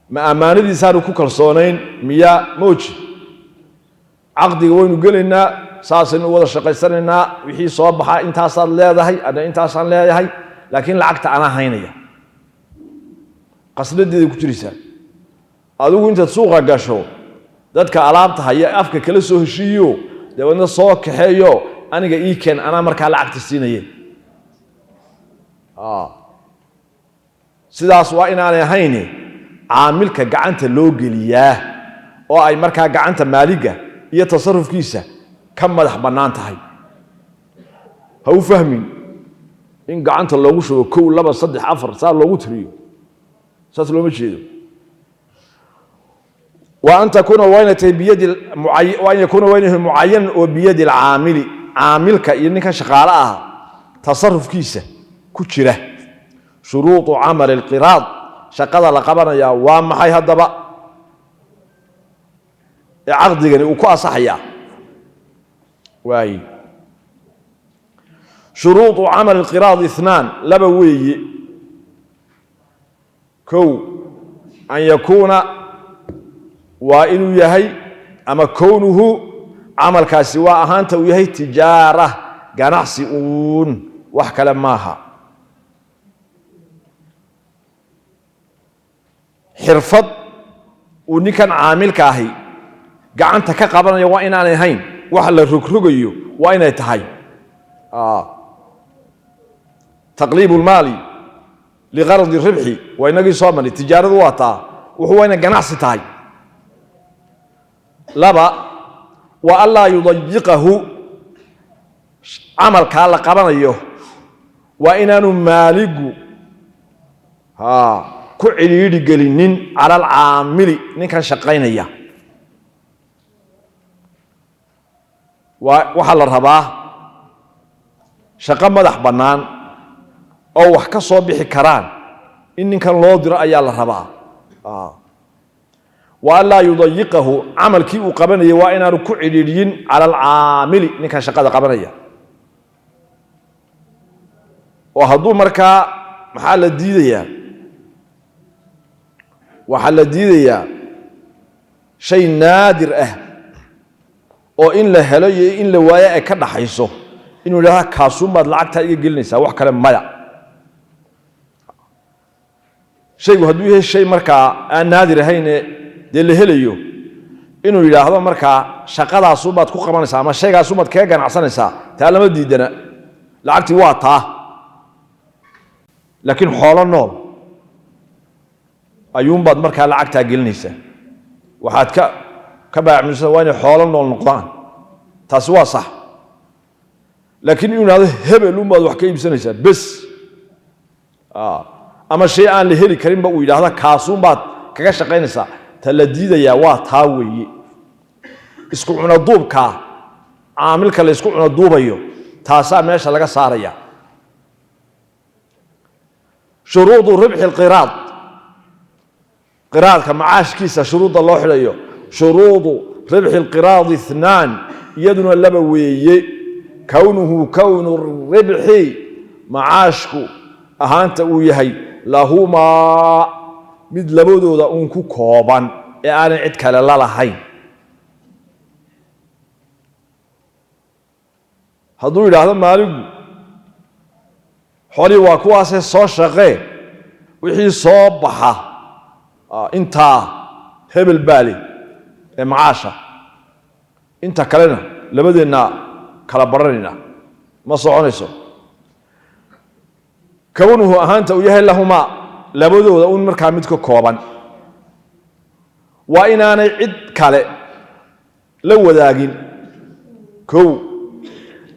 ma amaanadiisa aanu ku kalsoonayn miya mooji aqdiga waynu galeynaa saasaynu wada shaqaysanayna wixii soo baxa intaasaad leedahay ana intaasaan leeyahay laakiin lacagta ana haynaya qasnadeeda ku jiraysa adigu inta suuqa gasho dadka alaabta haya afka kala soo heshiiyo deewana soo kaxeeyo aniga ii keen ana markaa lacagta siinayay sidaas waa inaanay ahayn caamilka gacanta loo geliyaa oo ay markaa gacanta maaliga iyo tasarrufkiisa ka madax banaan tahay ha u fahmin in gacanta loogu shubo 1 2 3 4 saa loogu tiriyo saas looma jeedo وأن تكون وينته بيد وأن يكون وينه معين وبيد العامل عاملك إنك شغالها تصرف كيسة كتشرة شروط عمل القراض شقد لقبنا يا وام حي هدبا عقدي وكو صحيح واي شروط عمل القراض 2 لبوي كو أن يكون وإنه يهي أما كونه عمل كاسواء هانت ويهي تجارة جنحسئون وحكى لماها حرفض ونكن عامل كاهي قعنت كقبرنا وإن أنا هين وحل الركرقيو وإن يتهي تقليب المالي لغرض الربح وإن صامن التجارة واتا وهو إن جنحسي تهي لبا وألا يضيقه عمل كالا قبنيه وإنانو مالك كعليل قلنين على العامل نكا شقينيا وحال الرباه شقا مدح بنان أو وحكا صوبيحي كران إن كان لو دير أيال الرباه وألا يضيقه عمل كي وقبنيه وإنانو كعليلين على العامل نكا شقا قبنيه وهدو مركا محل الديدية وحل الديدية شيء نادر وإن لهلي إن لوايا كذا حيسه إنه لها كاسوم بعد لعكتها يجلنيسا وح كلام مايا شيء هدوه الشيء مركا نادر هين دل هليو إنه يلاحظ مركا شقة صوبات كوكا مانسا ما شيء صوبات كيجان عصانسا تعلم الديدنا لعكتي واطه لكن xoolo nool ayuun baad markaa lacagta gelinaysa waxaad ka baacmisaa waa inay xoolo nool noqdaan taas waa sax laakiin inuu yiraahdo hebel uun baad wax ka iibsanaysaa bas ama shay aan la heli karin ba uu yiraahdo kaasuun baad kaga shaqaynaysaa ta la diidaya waa taa weeye isku cuna duubka caamilka la isku cuna duubayo taasaa meesha laga saaraya شروط ربح القراض قراض كمعاش كيسة شروط الله حليه شروط ربح القراض 2 يدنا اللبوي كونه كون الربح معاشك أهانت ويهي لهما مد لبودو دا أنكو كوبان يعني عدك للالهين هدو إلى هذا مالك حولي واكواسي سو شقي وحي صوبحة انتا هبل بالي معاشة انتا كلنا لبدينا كالبرننا ما صعونيسو كونه أهانت ويهي لهما لبدو دون مركا مدكو كوبان وإناني عد كالي لو ذاقين كو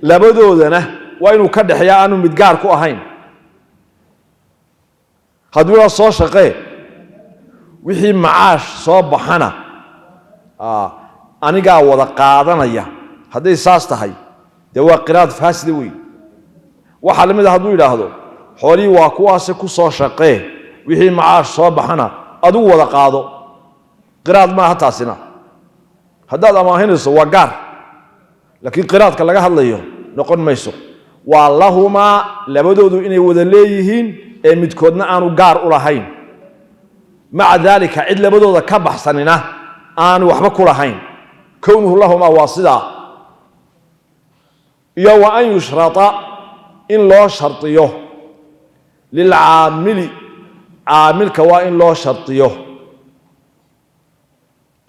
لبدو دنا وإنو كدحيا أنو مدقاركو أهين هدولا صو شقي وحي معاش صوب بحنا أنيقا وضا قادنايا هدي ساستهي دوا قراد فاسد وي وحال مدى هدو إلى حولي واكواسي كو صو شقي وحي معاش صوب بحنا أدو وضا قادو قراد ما هتاسنا هداد أما هنسو وقار لكن قراد كاللغا هدليو نقول ميسو واللهما لبدودو إني وذليهين مدكودنا آنو قار أولهين مع ذلك عد لبدودا كبح سننا آنو وحبك أولهين كونه لهما واصدا يو أن يشرط إن لو شرطيه للعامل عامل كوائن لو شرطيه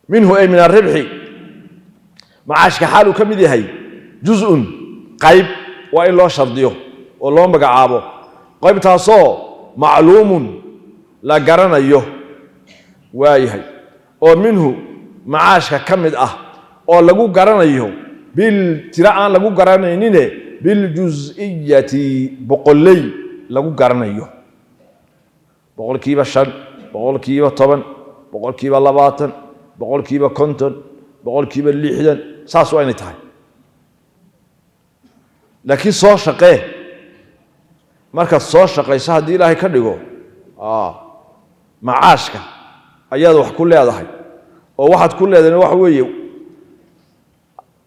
منه أي من الربح معاشك حاله كم هي جزء قيب وإن لو شرطيه والله مقعابه قيب تاسو معلوم لا قرنيه وايهي ومنه معاشك كمد oo lagu garanayo bil tira aan lagu garanaynin bil juz'iyati boqolay lagu garanayo boqolkiiba 5 boqolkiiba 10 boqolkiiba 20 بقول كيبا كونتون بقول كيبا اللحدا ساس وين تهاي لكن صور شقيه marka soo shaqayso hadii Ilaahay ka dhigo macaashka ayaad wax ku leedahay oo waxaad ku leedahay wax weeye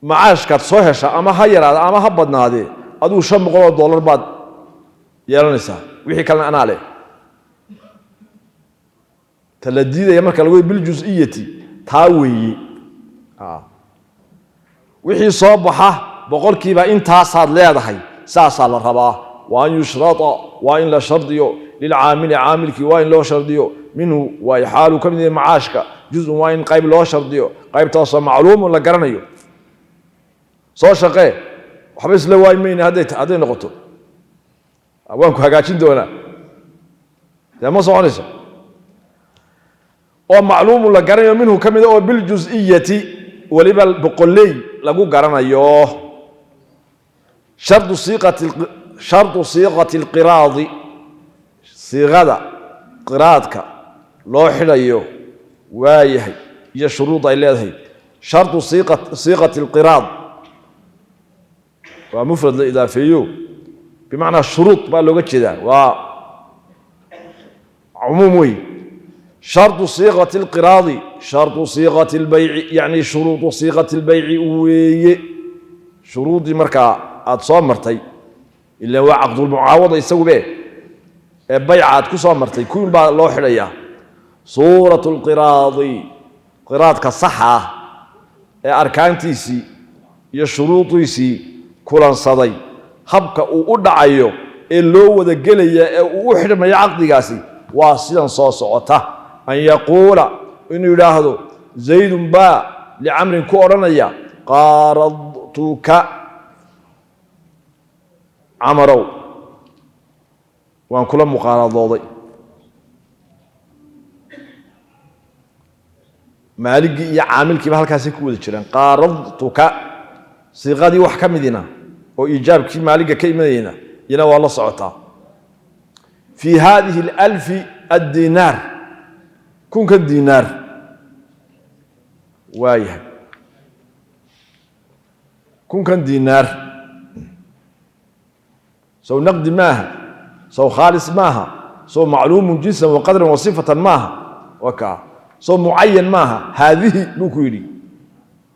macaashka soo hesha ama ha yaraado ama ha badnaade aduu $500 baad yeelanaysaa wixii kale ana leh taladiida marka lagu bil juz'iyati taa weeye wixii soo baxa boqolkiiba intaasaad leedahay saasa la rabaa وأن يشرط وإن لا شرطيو للعامل عاملك وإن لا شرطيو منه ويحال كم من المعاشك جزء وإن قيب لا شرطيو قيب توصل معلوم ولا قرنيو صار شقي وحبس له وين مين هذه نقطة أبوانكو هقاشين دونا ده ما صار ومعلوم ولا قرنيو منه كم من بالجزئية ولبل بقولي لقو قرنيو شرط صيغة القراض صيغة قراضك لو حليو وايهي هي شروط إليه شرط صيغة القراض ومفرد الإضافي بمعنى الشروط ما لو قلت كذا وعمومي شرط صيغة القراض شرط صيغة البيع يعني شروط صيغة البيع شروط مركا أتصامرتي إلا هو عقد المعاوضة يسوي به بيعات كصامرتي كل بعض الله حليا صورة القراض قراض كصحة أركان تيسي يا شروط تيسي كلان صدي حبك ودعيو اللي هو ذا جلية وحده ما يعقد قاسي واصلا صوصعته أن يقول إنه يلاحظ زيد باء لعمر كورنيا قارضتك عمرو وان كل مقارضوضي مالك يا عامل كيف هالكاسي كود جيران قارضتك صيغدي wax kamidina oo ijaabki maaliga ka imadayna ina waa la socotaa في هذه الألف الدينار كن كالدينار وايه كن كالدينار سو نقد ماها سو خالص ماها سو معلوم جنسا وقدرا وصفة ماها وكا سو معين ماها هذه لوكيري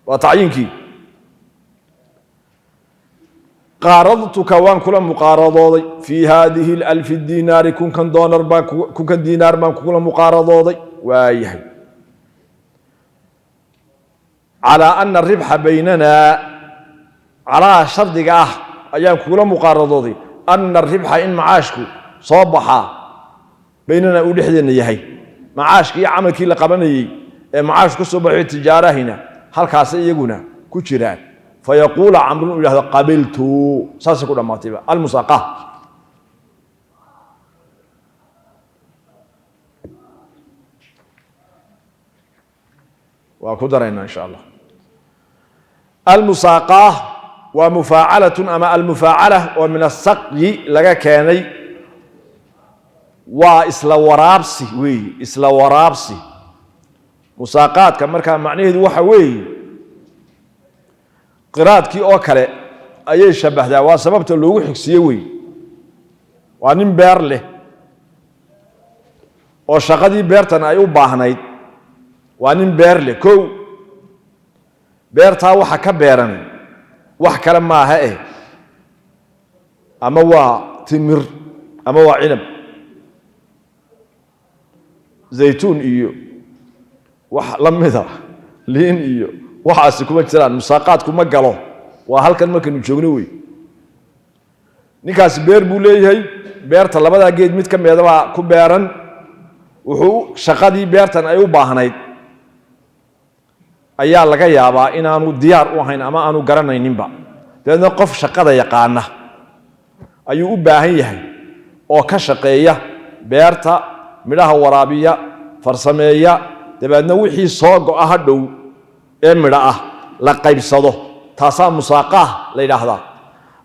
وتعيينك قارضتك وان كل مقارضوضي في هذه الألف الدينار كن كان دونر با كن كان دينار ما كل مقارضوضي وايهي على أن الربح بيننا على شرط أيام كل مقارضوضي أن الربح إن معاشك صباحا بيننا ولحدنا يهي معاشك يا عمل كي لقبني معاشك صباح التجارة هنا هل كاسي يقولنا كتيران فيقول عمرو إلى قبلت ساسكون ماتبا المساقة وقدرنا إن شاء الله المساقة ومفاعلة أما المفاعلة ومن السقي لغا كاني وإسلا ورابسي إسلا ورابسي مساقات كما كان معنيه دوحة قراءتكي oo kale ayay shabahdaa waa sababta loogu xigsiyo way waa nin beer leh oo shaqadii beertan ay u baahnayd waa nin beer leh kow beerta waxa ka beeran wax kale ma aha ama waa timir ama waa cinab zaytuun iyo wax lamida liin iyo waxaas kuma jiraan musaaqaadku ma galo waa halkan markanu joogno way ninkaas beer buu leeyahay beerta labada geed mid ka meedaba ku beeran wuxuu shaqadii beertan ay u baahnayd ayaa laga yaabaa inaanu diyaar u ahayn ama aanu garanayninba dadna qof shaqada yaqaana ayuu u baahan yahay oo ka shaqeeya beerta midhaha waraabiya farsameeya dabaadna wixii soo go'a hadhow امرأة لقيب صدو تاسا مساقاه ليلahda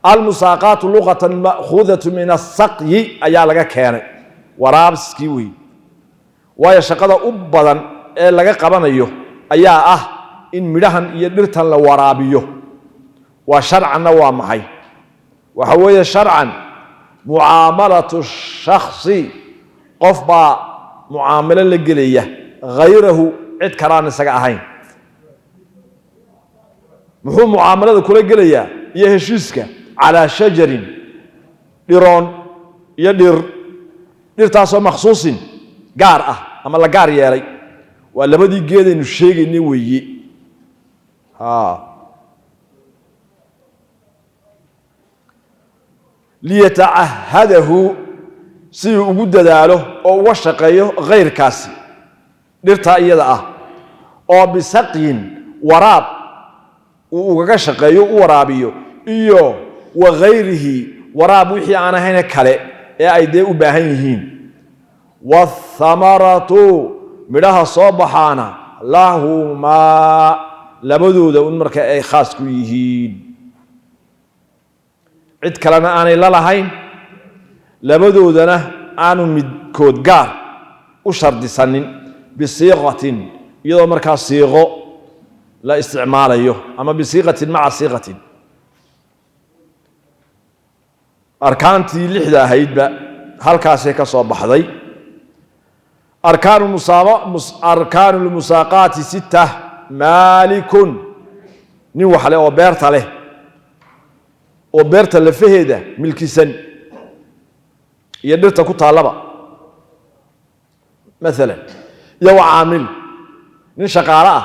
المساقات لغة مأخوذة من السقي ayaa laga keenay waraabski way way shaqada u badan ee laga qabanayo ayaa in midhahan iyo dhirtan la waraabiyo waa sharcan waa maxay waxa weeye sharcan muaamalatu shakhsi qof baa muaamalo la gelaya غayrahu cid karaan isaga ahayn muxuu muaamalada kula gelaya iyo heshiiska ala shajarin dhiroon iyo dhirtaasoo makhsuusin gaar ama la gaar yeelay waa labadii geedaynu sheegaynay weeye liyata'ahadahu si ugu dadaalo oo uga shaqeeyo غayrkaasi dhirta iyada oo bisaqin waraab uu uga shaqeeyo u waraabiyo iyo wa غayrihi waraab wixii aan ahayn kale ee ay dee u baahan yihiin wathamaratu midhaha soo baxaana lahumaa labadooda un marka ay khaas ku yihiin cid kalena aanay la lahayn labadoodana aanu midkood gaar u shardisanin bisiiqatin iyadoo markaa siiqo la isticmaalayo ama bisiiqatin maca siiqatin arkaantii lixda ahaydba halkaasay ka soo baxday arkaanu lmusaaqaati sita maalikun nin waxle oo beerta leh oo beerta lafaheeda milkisan iyo dhirta ku taallaba maalan iyo waa caamil nin shaqaale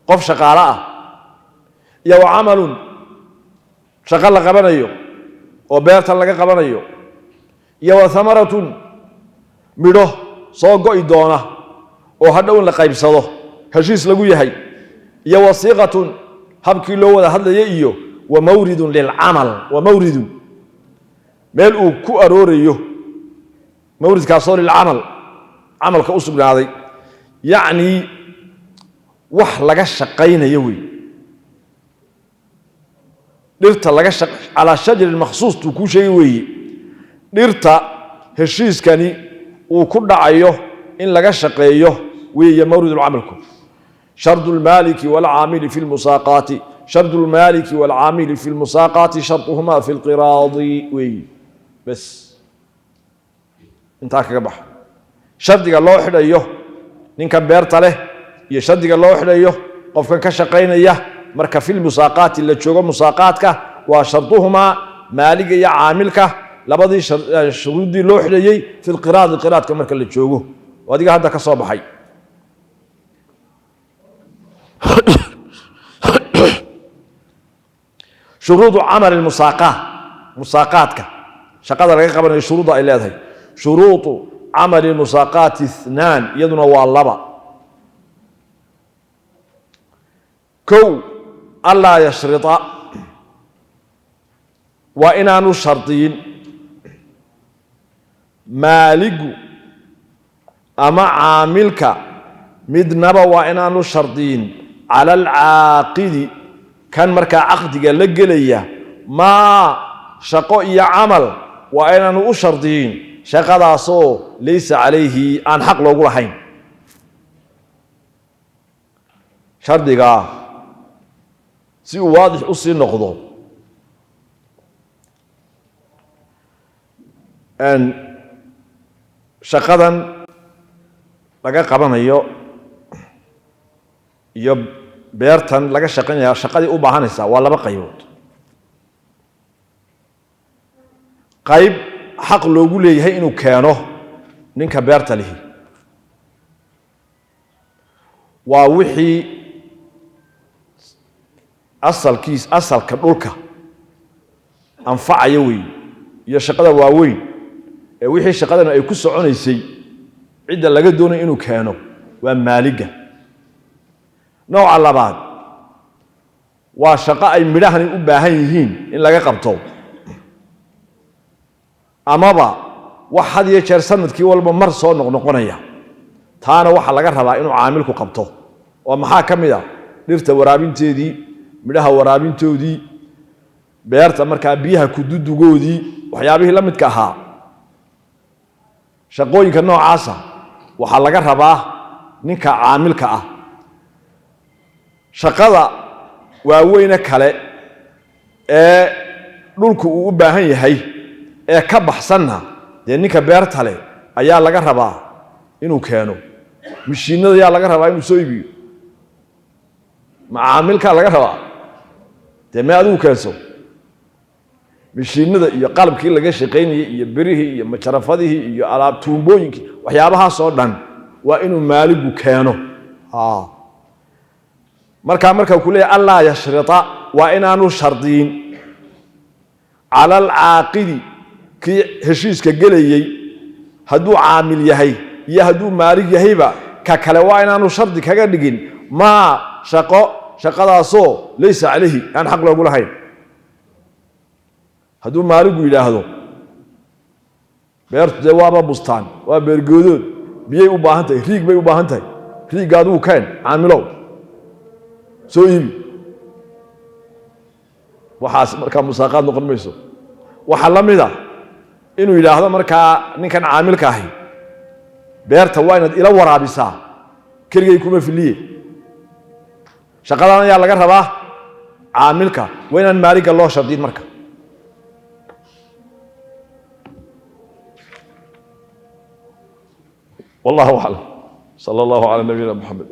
qof shaqaale iyo waa camalun shaqo la qabanayo oo beertan laga qabanayo iyo waa thamaratun midho soo go'i doona oo hadhow la qaybsado heshiis lagu yahay iyo wasiiqatun habkii loo wada hadlaya iyo wa mawridun lilcamal wa mawridun meel uu ku aroorayo mawridkaasoo lilcamal camalka u sugnaaday yacni wax laga shaqaynayo wey dhirta laga calaa shajarin makhsuus tuu kuu sheegi weeye dhirta heshiiskani uu ku dhacayo in laga shaqeeyo weeye mawridulcamalku shardu lmaaliki waalcaamili fi lmusaaqaati shardu lmaaliki waalcaamili fi lmusaaqaati sharduhumaa fi lqiraadi weeye bas intaa kaga baxa shardiga loo xidhayo ninkan beerta leh iyo shardiga loo xidhayo qofkan ka shaqaynaya marka fi lmusaaqaati la joogo musaaqaadka waa sharduhumaa maaliga iyo caamilka labadii shuruudii loo xidhayey fi lqiraadi qiraadka marka la joogo adiga hadda ka soo baxay shuruudu camal musaaqaadka shaqada laga qabanayo shuruudda ay leedahay shuruudu camali musaaqaati ithnaan iyaduna waa laba kow allaa yashrita waa inaanu shardiyin maaligu ama caamilka midnaba waa inaanu shardiyin cala alcaaqidi kan markaa caqdiga la gelaya maa shaqo iyo camal waa inaanu u shardiyin shaqadaasoo laysa calayhi aan xaq loogu lahayn shardigaa si uu waadix u sii noqdo shaqadan laga qabanayo iyo beertan laga shaqaynaya shaqadii u baahanaysaa waa laba qaybood qayb xaq loogu leeyahay inuu keeno ninka beerta lihi waa wixii asalka dhulka anfacaya weeye iyo shaqada waaweyn ee wixii shaqadan ay ku soconaysay cidda laga doonayo inuu keeno waa maaliga nooca labaad waa shaqo ay midhahani u baahan yihiin in laga qabto amaba wax had iyo jeer sanadkii walba mar soo noqnoqonaya taana waxaa laga rabaa inuu caamilku qabto oo maxaa ka mid a dhirta waraabinteedii midhaha waraabintoodii beerta markaa biyaha kududugoodii waxyaabihii la midka ahaa shaqooyinka noocaasa waxaa laga rabaa ninka caamilka shaqada waaweyne kale ee dhulku uu u baahan yahay ee ka baxsanna dee ninka beerta leh ayaa laga rabaa inuu keeno mishiinada ayaa laga rabaa inuu soo iibiyo macaamilka laga rabaa dee ma adigu keenso mishiinada iyo qalabkii laga shaqaynayay iyo birihii iyo majarafadihii iyo alaab tuumbooyinkii waxyaabahaas oo dhan waa inuu maaligu keeno marka ku leeyahay allah yashrita waa inaanu shardiin cala alcaaqidi kii heshiiska gelayay hadduu caamil yahay iyo hadduu maalig yahayba ka kale waa inaanu shardi kaga dhigin maa shaqadaasoo laysa calayhi aan xaq loogu lahayn hadduu maaligu yidhaahdo beertu dee waaba bustaan waa beergoodood biyay u baahan tahay riig bay u baahan tahay riigga adigu keen caamilow soo iibi waxaas markaa musaaqaad noqon mayso waxaa la mid a inuu yidhaahdo markaa ninkan caamilka ahi beerta waa inaad ila waraabisaa keligay kuma filiye shaqadan ayaa laga rabaa caamilka waa inaan maaligga loo shardin marka والله أعلم صلى الله على نبينا محمد